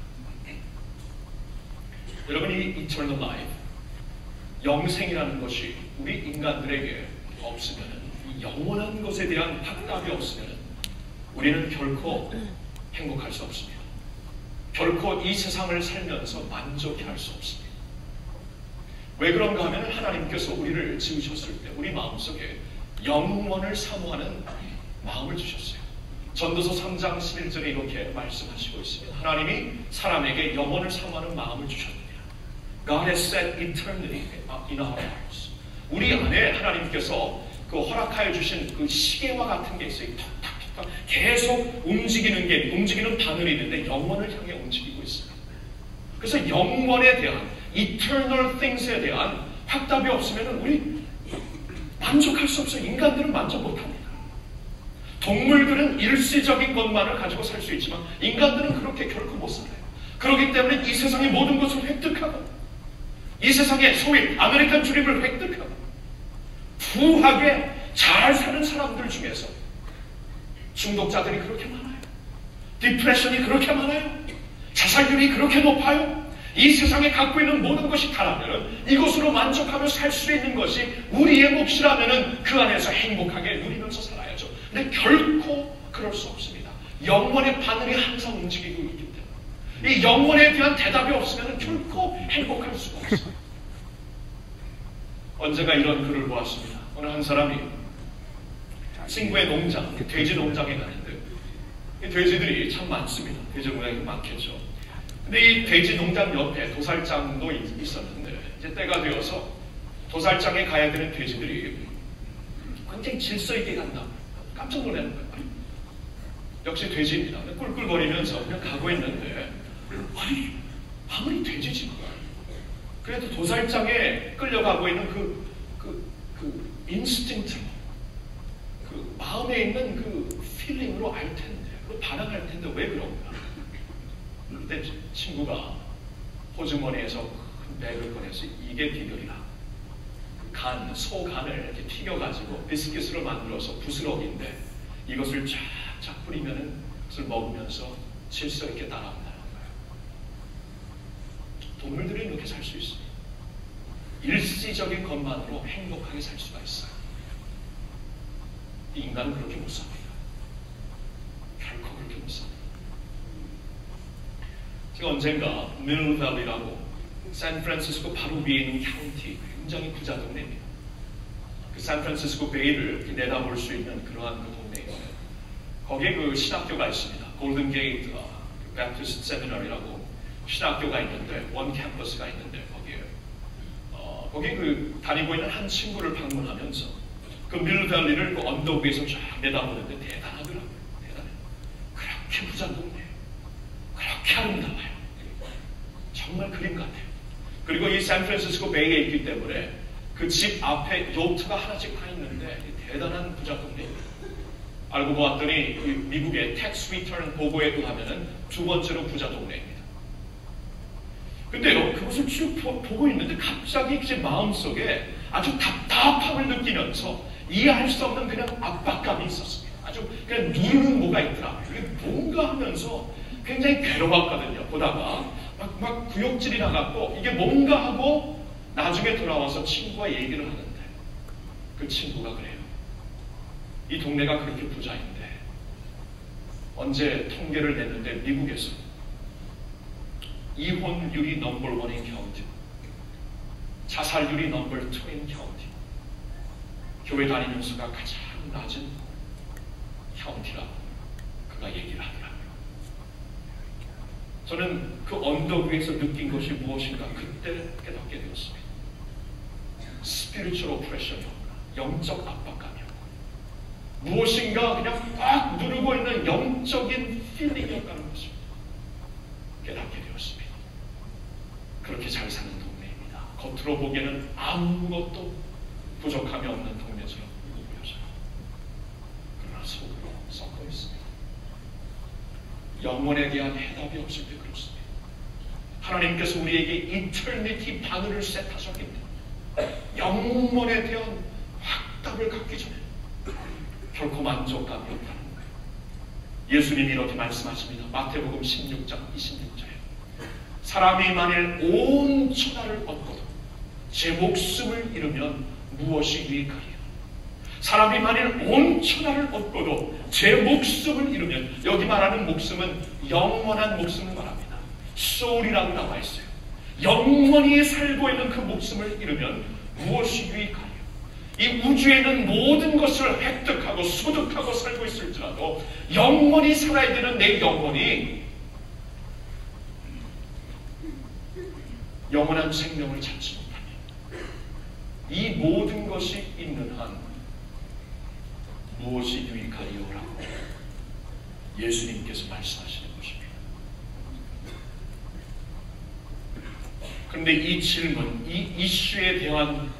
S7: 여러분, 이 eternal life, 영생이라는 것이 우리 인간들에게 없으면, 영원한 것에 대한 확답이 없으면 우리는 결코 행복할 수 없습니다. 결코 이 세상을 살면서 만족해 할 수 없습니다. 왜 그런가 하면 하나님께서 우리를 지으셨을 때 우리 마음속에 영원을 사모하는 마음을 주셨어요. 전도서 3장 11절에 이렇게 말씀하시고 있습니다. 하나님이 사람에게 영원을 사모하는 마음을 주셨느니라. God has set eternity in our hearts. 우리 안에 하나님께서 그 허락하여 주신 그 시계와 같은 게 있어요. 탁탁탁 계속 움직이는 바늘이 있는데 영원을 향해 움직이고 있습니다. 그래서 영원에 대한 eternal things에 대한 확답이 없으면 우리 만족할 수 없어요. 인간들은 만족 못합니다. 동물들은 일시적인 것만을 가지고 살 수 있지만 인간들은 그렇게 결코 못 살아요. 그렇기 때문에 이 세상의 모든 것을 획득하고 이 세상의 소위 아메리칸 드림을 획득하고 부하게 잘 사는 사람들 중에서 중독자들이 그렇게 많아요. 디프레션이 그렇게 많아요. 자살률이 그렇게 높아요. 이 세상에 갖고 있는 모든 것이 다라면 이것으로 만족하며 살 수 있는 것이 우리의 몫이라면 그 안에서 행복하게 누리면서 살아야죠. 근데 결코 그럴 수 없습니다. 영원의 바늘이 항상 움직이고 있기 때문에 이 영원에 대한 대답이 없으면 결코 행복할 수가 없어요. 언제가 이런 글을 보았습니다. 어느 한 사람이 친구의 농장, 돼지 농장에 갔는데 이 돼지들이 참 많습니다. 돼지 모양이 많겠죠. 근데 이 돼지 농장 옆에 도살장도 있었는데 이제 때가 되어서 도살장에 가야 되는 돼지들이 굉장히 질서 있게 간다. 깜짝 놀라는 거예요. 역시 돼지입니다. 꿀꿀거리면서 그냥 가고 있는데 아니 아무리 돼지지 그래도 도살장에 끌려가고 있는 그 인스팅트, 그 마음에 있는 그 필링으로 알 텐데, 반응할 텐데 왜 그런가? 그때 친구가 호주머니에서 큰 백을 꺼내서 이게 비결이라. 소간을 이렇게 튀겨가지고 비스킷으로 만들어서 부스러기인데 이것을 쫙쫙 뿌리면은 그것을 먹으면서 질서 있게 따라온다는 거예요. 돈을 들여 이렇게 살 수 있습니다. 일시적인 것만으로 행복하게 살 수가 있어요. 인간은 그렇게 못 삽니다. 결코 그렇게 못 삽니다. 제가 언젠가 밀밸리라고 샌프란시스코 바로 위에 있는 카운티, 굉장히 부자 동네입니다. 그 샌프란시스코 베이를 내다볼 수 있는 그러한 그 동네예요. 거기에 그 신학교가 있습니다. 골든 게이트 배프티스트 세미나리라고 신학교가 있는데, 원 캠퍼스가 있는데 거기 그 다니고 있는 한 친구를 방문하면서 그 밀밸리를 그 언덕 위에서 쫙 내다보는데 대단하더라고요. 대단해요. 그렇게 부자 동네예요. 그렇게 아름다워요. 정말 그림 같아요. 그리고 이 샌프란시스코 베이에 있기 때문에 그 집 앞에 요트가 하나씩 다 있는데 대단한 부자 동네입니다. 알고 보았더니 미국의 텍스 리턴 보고에 의하면은 두 번째로 부자 동네입니다. 근데요, 그것을 쭉 보고 있는데 갑자기 제 마음속에 아주 답답함을 느끼면서 이해할 수 없는 그냥 압박감이 있었습니다. 아주 그냥 누르는 뭐가 있더라고요. 이게 뭔가 하면서 굉장히 괴로웠거든요. 보다가 막 구역질이 나갔고 이게 뭔가 하고 나중에 돌아와서 친구와 얘기를 하는데 그 친구가 그래요. 이 동네가 그렇게 부자인데 언제 통계를 냈는데 미국에서 이혼율이 넘버1인 카운티, 자살률이 넘버2인 카운티, 교회 다니는 수가 가장 낮은 카운티라고 그가 얘기를 하더라고요. 저는 그 언덕 위에서 느낀 것이 무엇인가 그때 깨닫게 되었습니다. 스피리추얼 오프레션이었구나. 영적 압박감이었구나. 무엇인가 그냥 꽉 누르고 있는 영적인 필링이었다는 것을 깨닫게 되었습니다. 그렇게 잘 사는 동네입니다. 겉으로 보기에는 아무것도 부족함이 없는 동네처럼 보여져요. 그러나 속으로 썩고 있습니다. 영혼에 대한 해답이 없을 때 그렇습니다. 하나님께서 우리에게 이터니티 바늘을 셋하셨기 때문에 영혼에 대한 확답을 갖기 전에 결코 만족감이 없다는 거예요. 예수님이 이렇게 말씀하십니다. 마태복음 16장 26절에 사람이 만일 온 천하를 얻고도 제 목숨을 잃으면 무엇이 유익하리요? 사람이 만일 온 천하를 얻고도 제 목숨을 잃으면, 여기 말하는 목숨은 영원한 목숨을 말합니다. 소울이라고 나와 있어요. 영원히 살고 있는 그 목숨을 잃으면 무엇이 유익하리요? 이 우주에 있는 모든 것을 획득하고 소득하고 살고 있을지라도 영원히 살아야 되는 내 영혼이 영원한 생명을 찾지 못하면 이 모든 것이 있는 한 무엇이 유익하리요라고 예수님께서 말씀하시는 것입니다. 그런데 이 질문, 이 이슈에 대한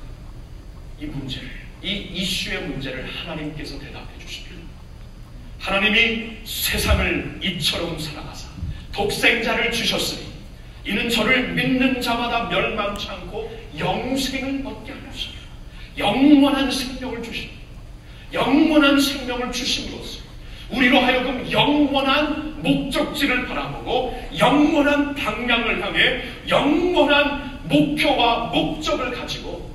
S7: 이 문제를, 이 이슈의 문제를 하나님께서 대답해 주십니다. 하나님이 세상을 이처럼 사랑하사 독생자를 주셨으니 이는 저를 믿는 자마다 멸망치 않고 영생을 얻게 하셨습니다. 영원한 생명을 주십니다. 영원한 생명을 주심으로써 우리로 하여금 영원한 목적지를 바라보고 영원한 방향을 향해 영원한 목표와 목적을 가지고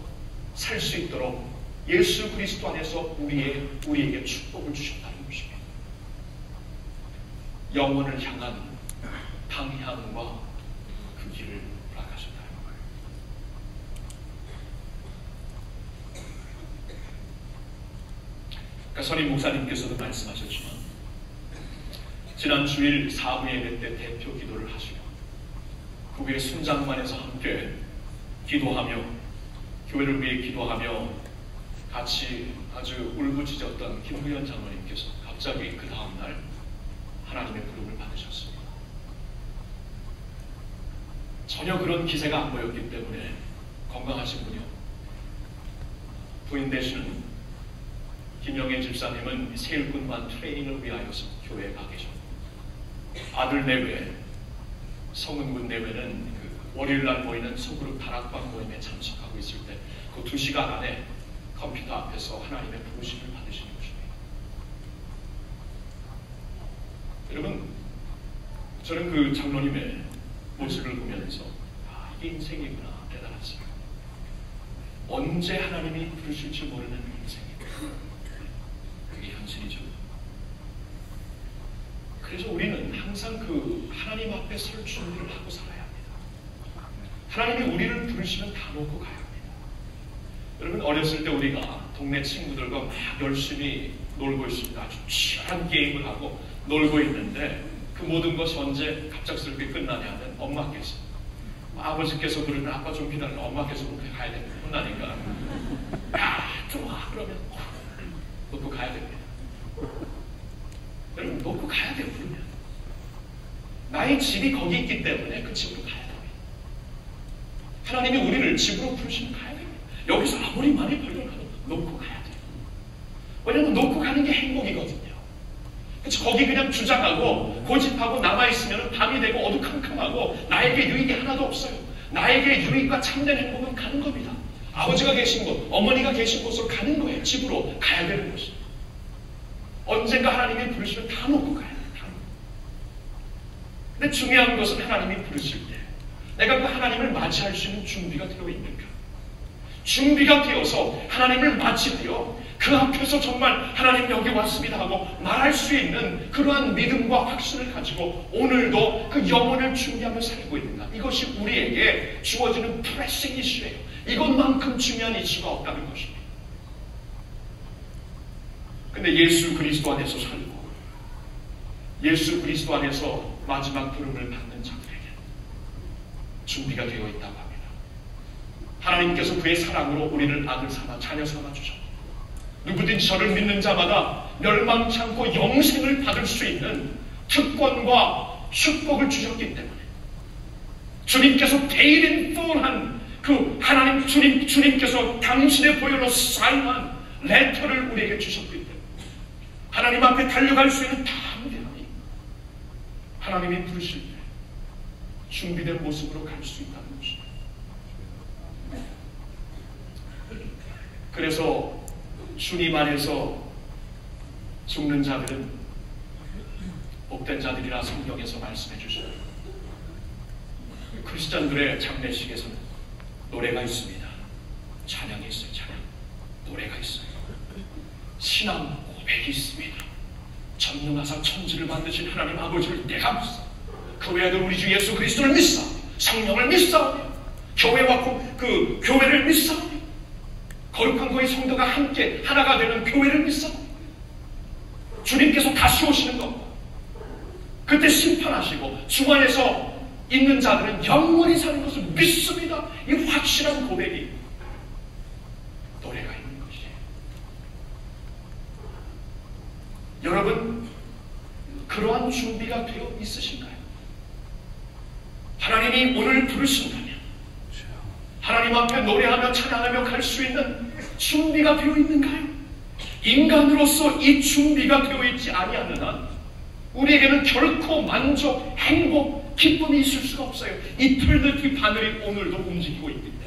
S7: 살 수 있도록 예수 그리스도 안에서 우리에게 축복을 주셨다는 것입니다. 영원을 향한 방향과 그 길을 허락하셨다는 거예요. 그러니까 선임 목사님께서도 말씀하셨지만 지난 주일 사부 예배 때 대표 기도를 하시고 그 후에 순장만에서 함께 기도하며 교회를 위해 기도하며 같이 아주 울부짖었던 김구현 장로님께서 갑자기 그 다음날 하나님의 부름을 받으셨습니다. 전혀 그런 기세가 안 보였기 때문에 건강하신군요. 부인 되시는 김영애 집사님은 세일꾼만 트레이닝을 위하여서 교회에 가 계셨고 아들 내외, 성은군 내외는 그 월요일날 모이는 소그룹 다락방 모임에 참석하고 있을 때 그 2시간 안에 컴퓨터 앞에서 하나님의 부르심을 받으시는 것입니다. 여러분, 저는 그 장로님의 모습을 보면서 이게 인생이구나. 대단하지. 언제 하나님이 부르실지 모르는 인생이구나. 그게 현실이죠. 그래서 우리는 항상 그 하나님 앞에 설 준비를 하고 살아야 합니다. 하나님이 우리를 부르시면 다 놓고 가야 합니다. 여러분, 어렸을 때 우리가 동네 친구들과 막 열심히 놀고 있습니다. 아주 치열한 게임을 하고 놀고 있는데 그 모든 것이 언제 갑작스럽게 끝나냐면 엄마께서, 아버지께서 부르면 아빠 좀 기다려, 엄마께서 그렇게 가야 됩니다. 혼나니까 야 좋아 그러면 놓고 가야 됩니다. 여러분, 놓고 가야 돼요. 그러면 나의 집이 거기 있기 때문에 그 집으로 가야 됩니다. 하나님이 우리를 집으로 부르시면 가야 됩니다. 여기서 아무리 많이 벌려가도 놓고 가야 돼요. 왜냐하면 놓고 가는 게 행복이거든요. 그치? 거기 그냥 주장하고 고집하고 남아있으면 밤이 되고 어두컴컴하고 나에게 유익이 하나도 없어요. 나에게 유익과 참된 행복은 가는 겁니다. 아버지가 계신 곳, 어머니가 계신 곳으로 가는 거예요. 집으로 가야 되는 것이에요. 언젠가 하나님이 부르시면 다 놓고 가야 돼요. 다 놓고. 근데 중요한 것은 하나님이 부르실 때 내가 그 하나님을 맞이할 수 있는 준비가 되어 있는가. 준비가 되어서 하나님을 맞이되어 그 앞에서 정말 하나님 여기 왔습니다 하고 말할 수 있는 그러한 믿음과 확신을 가지고 오늘도 그 영혼을 준비하며 살고 있는가. 이것이 우리에게 주어지는 프레싱 이슈예요. 이것만큼 중요한 이슈가 없다는 것입니다. 근데 예수 그리스도 안에서 살고 예수 그리스도 안에서 마지막 부름을 받는 자들에게 준비가 되어 있다고 합니다. 하나님께서 그의 사랑으로 우리를 아들 삼아 자녀 삼아 주셨고 누구든지 저를 믿는 자마다 멸망치 않고 영생을 받을 수 있는 특권과 축복을 주셨기 때문에 주님께서 paid in full한 그 하나님 주님께서 당신의 보혈로 사인한 레터를 우리에게 주셨기 때문에 하나님 앞에 달려갈 수 있는 담대함이 하나님이 부르실 때 준비된 모습으로 갈 수 있다는 것입니다. 그래서 주님 안에서 죽는 자들은 복된 자들이라 성경에서 말씀해 주십니다. 크리스찬들의 장례식에서는 노래가 있습니다. 찬양이 있어요. 찬양. 노래가 있어요. 신앙 고백이 있습니다. 전능하사 천지를 만드신 하나님 아버지를 내가 믿사 그 외에도 우리 주 예수 그리스도를 믿사 성령을 믿사오며 교회와 그 교회를 믿사오며 거룩한 거의 성도가 함께 하나가 되는 교회를 믿사오며 주님께서 다시 오시는 것 그때 심판하시고 주 안에서 있는 자들은 영원히 사는 것을 믿습니다. 이 확실한 고백이 노래가 있는 것이에요. 여러분, 그러한 준비가 되어 있으신가요? 하나님이 오늘 부르신다면 하나님 앞에 노래하며 찬양하며 갈 수 있는 준비가 되어 있는가요? 인간으로서 이 준비가 되어 있지 아니하는 한 우리에게는 결코 만족, 행복, 기쁨이 있을 수가 없어요. 이틀들이 바늘이 오늘도 움직이고 있기 때문에.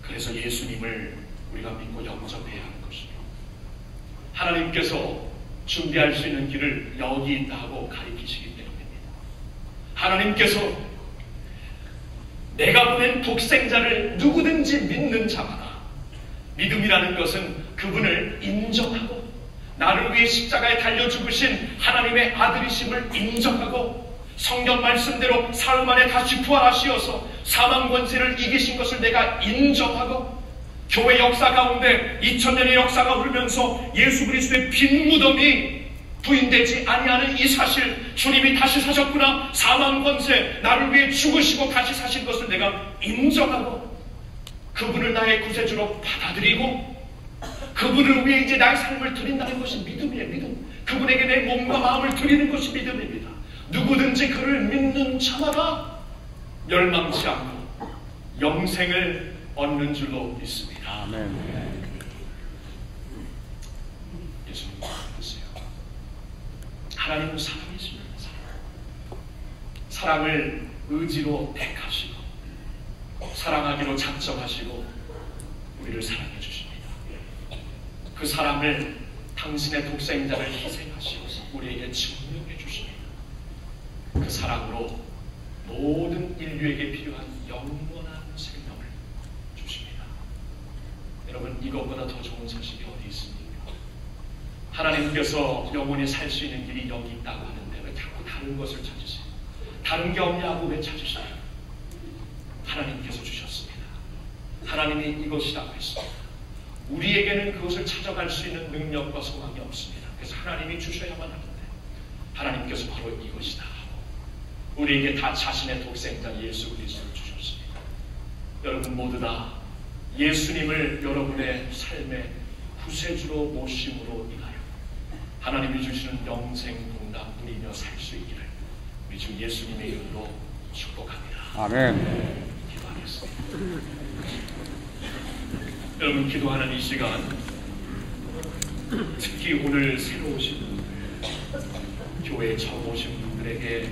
S7: 그래서 예수님을 우리가 믿고 영접해야 하는 것입니다. 하나님께서 준비할 수 있는 길을 여기 있다 하고 가리키시기 때문입니다. 하나님께서 내가 보낸 독생자를 누구든지 믿는 자마다 믿음이라는 것은 그분을 인정하고 나를 위해 십자가에 달려 죽으신 하나님의 아들이심을 인정하고 성경 말씀대로 사흘 만에 다시 부활하시어서 사망 권세를 이기신 것을 내가 인정하고 교회 역사 가운데 2000년의 역사가 흐르면서 예수 그리스도의 빈 무덤이 부인되지 아니하는 이 사실, 주님이 다시 사셨구나, 사망 권세 나를 위해 죽으시고 다시 사신 것을 내가 인정하고 그분을 나의 구세주로 받아들이고 그분을 위해 이제 나의 삶을 드린다는 것이 믿음이에요. 믿음. 그분에게 내 몸과 마음을 드리는 것이 믿음입니다. 누구든지 그를 믿는 자마다 멸망치 않고 영생을 얻는 줄로 믿습니다.
S3: 아멘.
S7: 예수님 믿으세요. 하나님은 사랑이십니다. 사랑을 의지로 택하시고 사랑하기로 작정하시고 우리를 사랑해 주십니다. 그 사랑을 당신의 독생자를 희생하시고 우리에게 증명해 주십니다. 그 그 사랑으로 모든 인류에게 필요한 영원한 생명을 주십니다. 여러분, 이것보다 더 좋은 소식이 어디 있습니까? 하나님께서 영원히 살 수 있는 길이 여기 있다고 하는데 왜 자꾸 다른 것을 찾으세요? 다른 게 없냐고 왜 찾으세요? 하나님께서 주셨습니다. 하나님이 이것이라고 했습니다. 우리에게는 그것을 찾아갈 수 있는 능력과 소망이 없습니다. 그래서 하나님이 주셔야만 하는데 하나님께서 바로 이것이다 하고 우리에게 다 자신의 독생자 예수 그리스도를 주셨습니다. 여러분 모두 다 예수님을 여러분의 삶의 구세주로 모심으로 인하여 하나님이 주시는 영생 동락 누리며 살 수 있기를 우리 주 예수님의 이름으로 축복합니다.
S3: 아멘.
S7: 기도하겠습니다. 여러분, 기도하는 이 시간, 특히 오늘 새로 오신 분들, 교회에 처음 오신 분들에게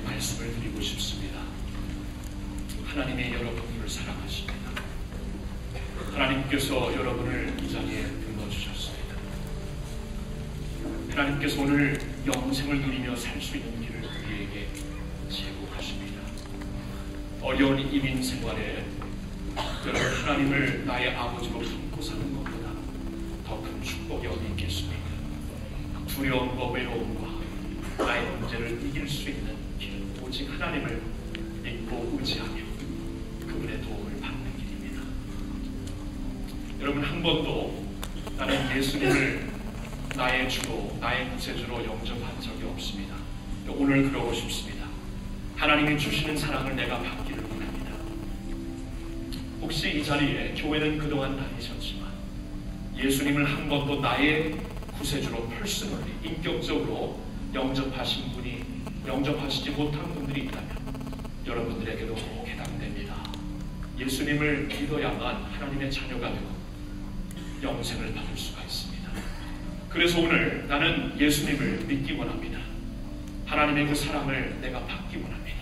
S7: 말씀을 드리고 싶습니다. 하나님이 여러분을 사랑하십니다. 하나님께서 여러분을 이 자리에 불러주셨습니다. 하나님께서 오늘 영생을 누리며 살 수 있는 길을 우리에게 제공하십니다. 어려운 이민 생활에 여러분, 하나님을 나의 아버지로 품고 사는 것보다 더 큰 축복이 어디 있겠습니까? 두려움과 외로움과 나의 문제를 이길 수 있는 길, 오직 하나님을 믿고 의지하며 그분의 도움을 받는 길입니다. 여러분, 한 번도 나는 예수님을 나의 주로, 나의 구세주로 영접한 적이 없습니다. 오늘 그러고 싶습니다. 하나님이 주시는 사랑을 내가 받기를 원합니다. 혹시 이 자리에 교회는 그동안 다니셨지만 예수님을 한 번도 나의 구세주로 퍼스널리, 인격적으로 영접하신 분이, 영접하시지 못한 분들이 있다면 여러분들에게도 해당됩니다. 예수님을 믿어야만 하나님의 자녀가 되고 영생을 받을 수가 있습니다. 그래서 오늘 나는 예수님을 믿기 원합니다. 하나님의 그 사랑을 내가 받기 원합니다.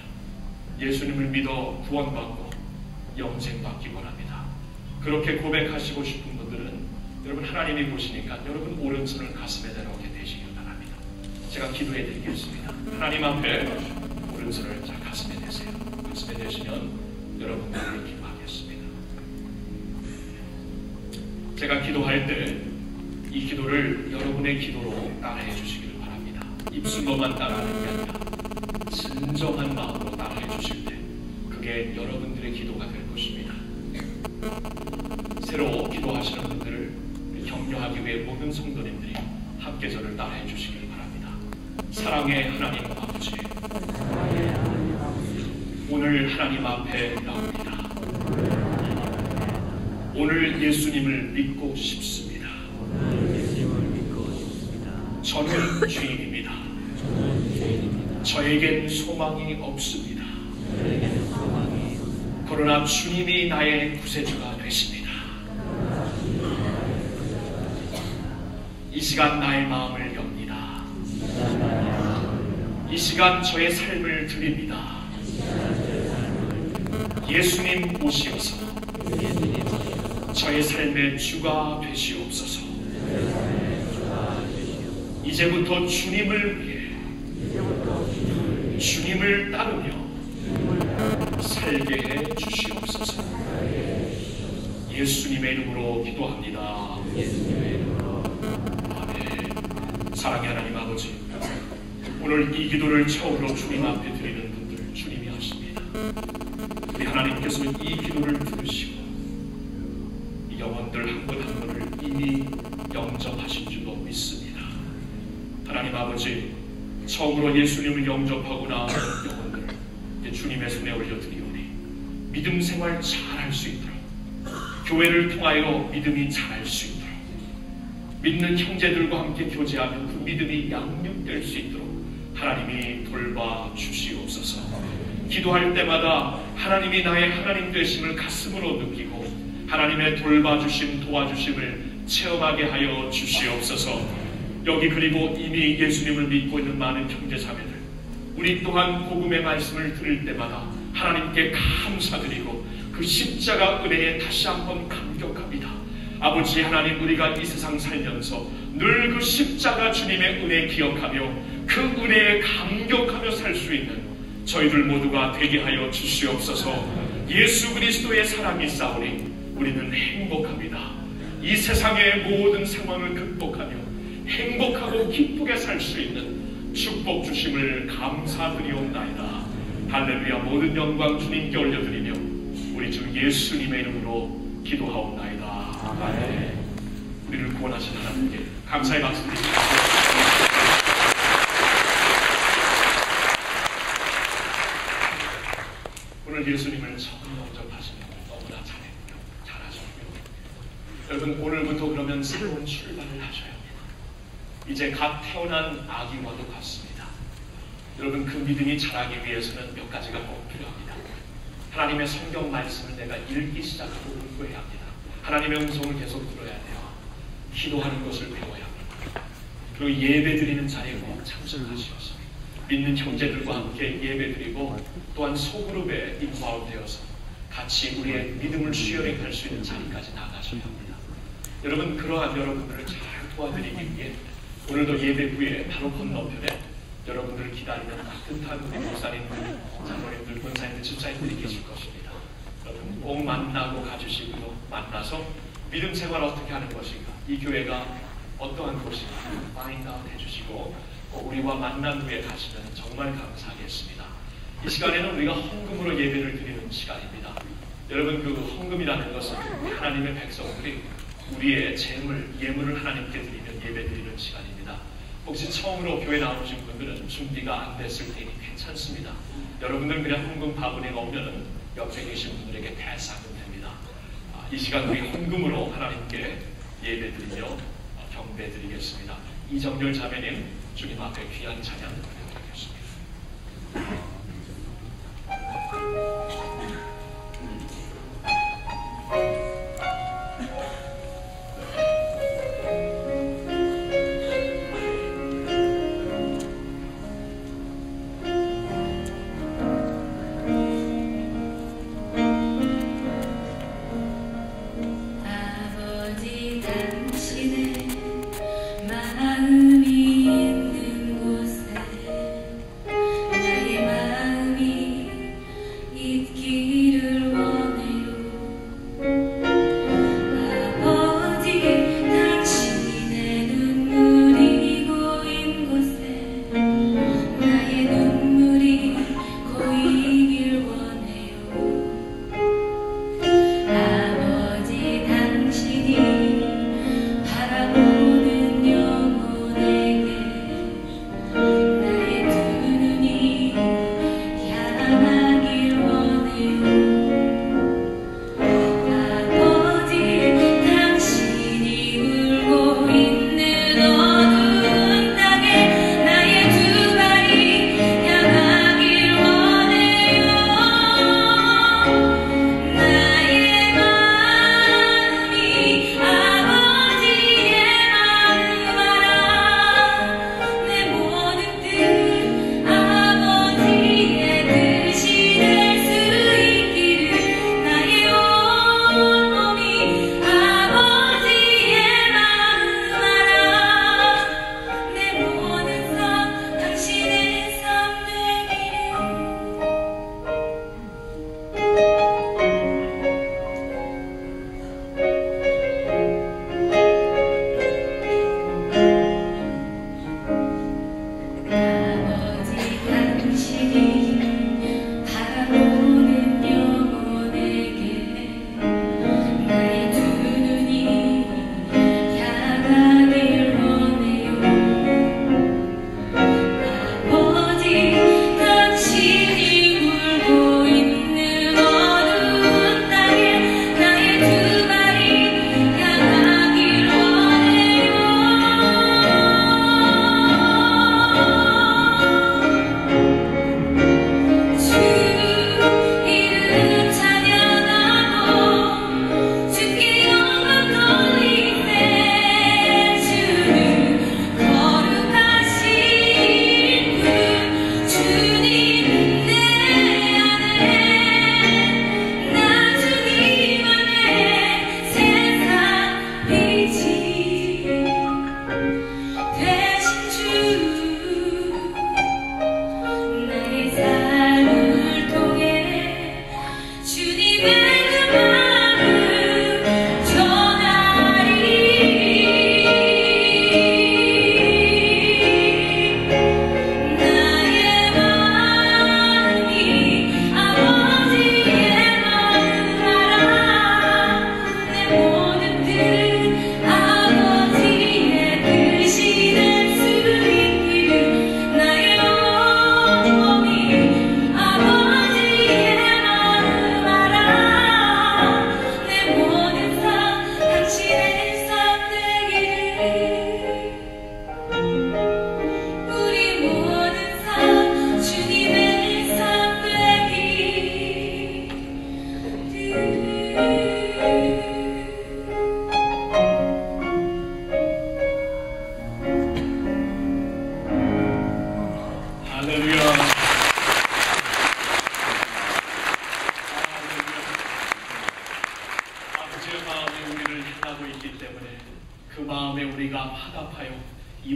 S7: 예수님을 믿어 구원받고 영생 받기 원합니다. 그렇게 고백하시고 싶은 분들은 여러분, 하나님이 보시니까 여러분 오른손을 가슴에 내놓게 되시길 바랍니다. 제가 기도해 드리겠습니다. 하나님 앞에 오른손을 가슴에 대세요. 가슴에 대시면 여러분들에게 기도하겠습니다. 제가 기도할 때 이 기도를 여러분의 기도로 따라해 주시기를 바랍니다. 입술로만 따라하는 게 아니라 진정한 마음으로 따라해 주실 때 그게 여러분들의 기도가 될 것입니다. 새로 기도하시는 분들을 격려하기 위해 모든 성도님들이 함께 저를 따라해 주시길 바랍니다. 사랑의 하나님 아버지, 오늘 하나님 앞에 나옵니다. 오늘 예수님을 믿고 싶습니다. 저는 죄인입니다. 저에겐 소망이 없습니다. 그러나 주님이 나의 구세주가 되십니다. 이 시간 나의 마음을 엽니다. 이 시간 저의 삶을 드립니다. 예수님 오시어서 저의 삶의 주가 되시옵소서. 이제부터 주님을 위해 주님을 따르며 살게 해 주시옵소서. 예수님의 이름으로 기도합니다. 아멘. 사랑의 하나님 아버지, 오늘 이 기도를 처음으로 주님 앞에 드리는 분들 주님이 하십니다. 우리 하나님께서는 이 기도를 들으시고 이 영혼들 한 분 한 분을 이미 영접하신 줄로 믿습니다. 하나님 아버지, 처음으로 예수님을 영접하고 나온 영혼들 이제 주님의 손에 올려드리오니 믿음 생활 잘할 수 있도록, 교회를 통하여 믿음이 잘할 수 있도록, 믿는 형제들과 함께 교제하며 그 믿음이 양육될 수 있도록 하나님이 돌봐 주시옵소서. 기도할 때마다 하나님이 나의 하나님 되심을 가슴으로 느끼고 하나님의 돌봐주심, 도와주심을 체험하게 하여 주시옵소서. 여기 그리고 이미 예수님을 믿고 있는 많은 형제자매들, 우리 또한 복음의 말씀을 들을 때마다 하나님께 감사드리고 그 십자가 은혜에 다시 한번 감격합니다. 아버지 하나님, 우리가 이 세상 살면서 늘 그 십자가 주님의 은혜 기억하며 그 은혜에 감격하며 살 수 있는 저희들 모두가 되게 하여 주시옵소서. 예수 그리스도의 사랑이 싸우니 우리는 행복합니다. 이 세상의 모든 상황을 극복하며 행복하고 기쁘게 살 수 있는 축복 주심을 감사드리옵나이다. 할렐루야. 모든 영광 주님께 올려드리며 우리 주 예수님의 이름으로 기도하옵나이다. 아멘. 우리를 구원하신 하나님께 감사의 박수 드립니다. 오늘 예수님을 처음 영접하신 분 너무나 잘하셨고요. 여러분, 오늘부터 그러면 새로운 출발을 하셔야 합니다. 이제 갓 태어난 아기와도 같습니다. 여러분, 그 믿음이 자라기 위해서는 몇 가지가 꼭 필요합니다. 하나님의 성경 말씀을 내가 읽기 시작하고 공부해야 합니다. 하나님의 음성을 계속 들어야 돼요. 기도하는 것을 배워야 합니다. 그리고 예배 드리는 자리에 꼭 참석하셔서 믿는 형제들과 함께 예배드리고 또한 소그룹에 인바울되어서 같이 우리의 믿음을 쉐어링할 수 있는 자리까지 나가셔야 합니다. 여러분, 그러한 여러분들을 잘 도와드리기 위해 오늘도 예배 후에 바로 건너편에 여러분들을 기다리는 따뜻한 우리 목사님들, 장로님들, 권사님들, 집사님들이 계실 것입니다. 여러분 꼭 만나고 가주시고요. 만나서 믿음 생활 어떻게 하는 것인가, 이 교회가 어떠한 곳인가 파인드아웃 해주시고 우리와 만난 후에 가시면 정말 감사하겠습니다. 이 시간에는 우리가 헌금으로 예배를 드리는 시간입니다. 여러분, 그 헌금이라는 것은 하나님의 백성들이 우리의 재물, 예물을 하나님께 드리면 예배 드리는 시간입니다. 혹시 처음으로 교회 나오신 분들은 준비가 안 됐을 테니 괜찮습니다. 여러분들 그냥 헌금 바구니가 오면은 옆에 계신 분들에게 대사하면 됩니다. 이 시간 우리 헌금으로 하나님께 예배 드리며 경배 드리겠습니다. 이정렬 자매님, 주님 앞에 귀한 찬양 드리겠습니다.
S8: 아버지 당신의 마음이 있는 곳에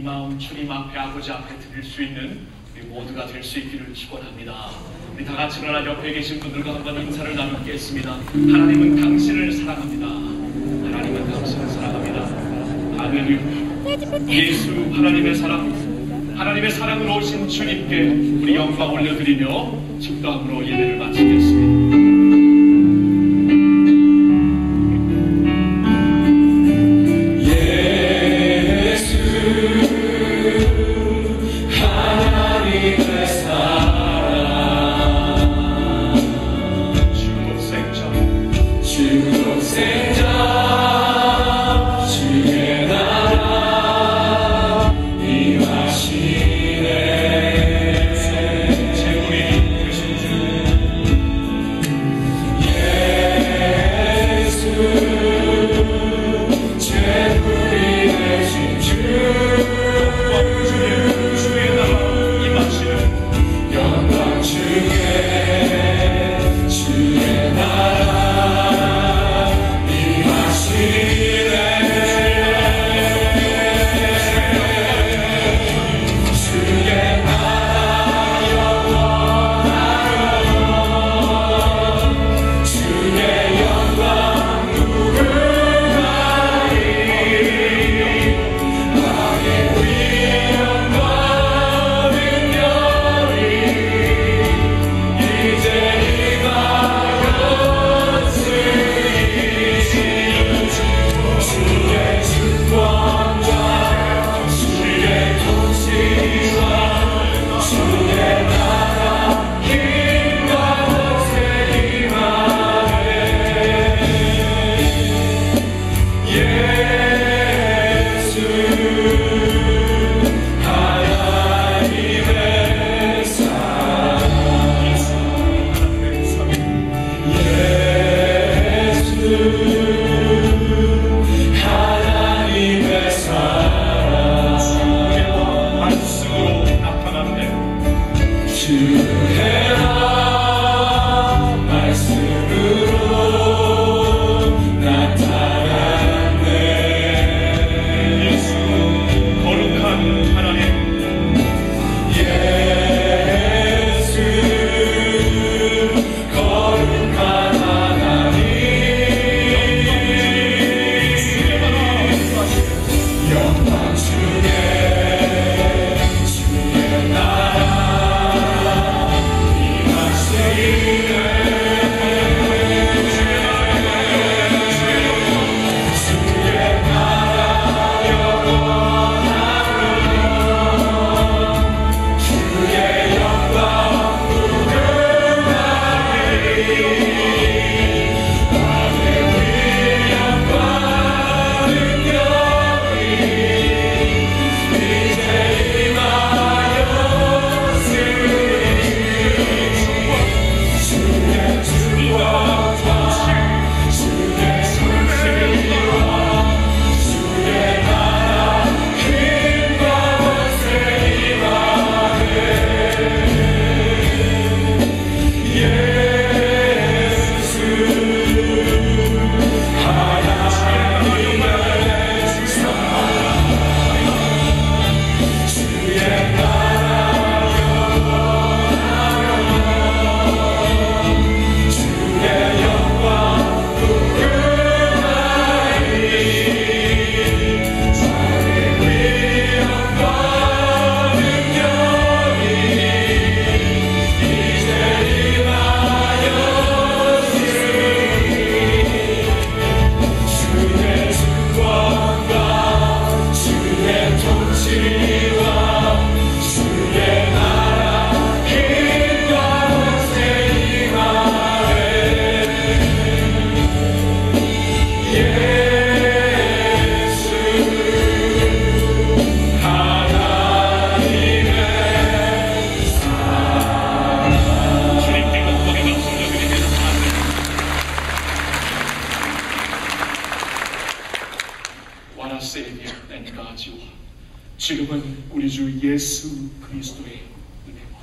S7: 마음 주님 앞에 아버지 앞에 드릴 수 있는 우리 모두가 될 수 있기를 축원합니다. 우리 다 같이 일어나 옆에 계신 분들과 한번 인사를 나누겠습니다. 하나님은 당신을 사랑합니다. 하나님은 당신을 사랑합니다. 할렐루야. 예수 하나님의 사랑, 하나님의 사랑으로 오신 주님께 우리 영광 올려드리며 집도함으로 예배를 마치겠습니다. 지금은 우리 주 예수 그리스도의 은혜와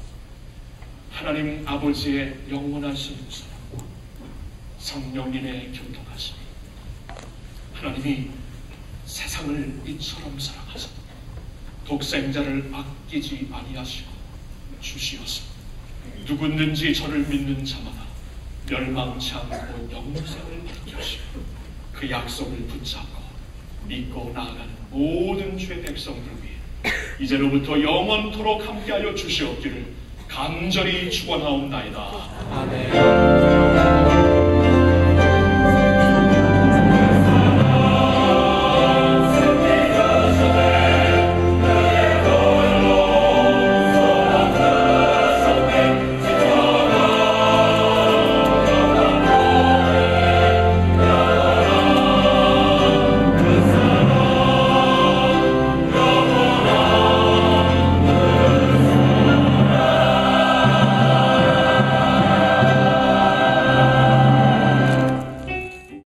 S7: 하나님 아버지의 영원하신 사랑과 성령님의 교통하심이 하나님이 세상을 이처럼 사랑하사 독생자를 아끼지 아니하시고 주시어서 누구든지 저를 믿는 자마다 멸망치 않고 영생을 받게 하시고 그 약속을 붙잡고 믿고 나아가는 모든 주의 백성들 위해 이제로부터 영원토록 함께하여 주시옵기를 간절히 축원하옵나이다.
S2: 아멘.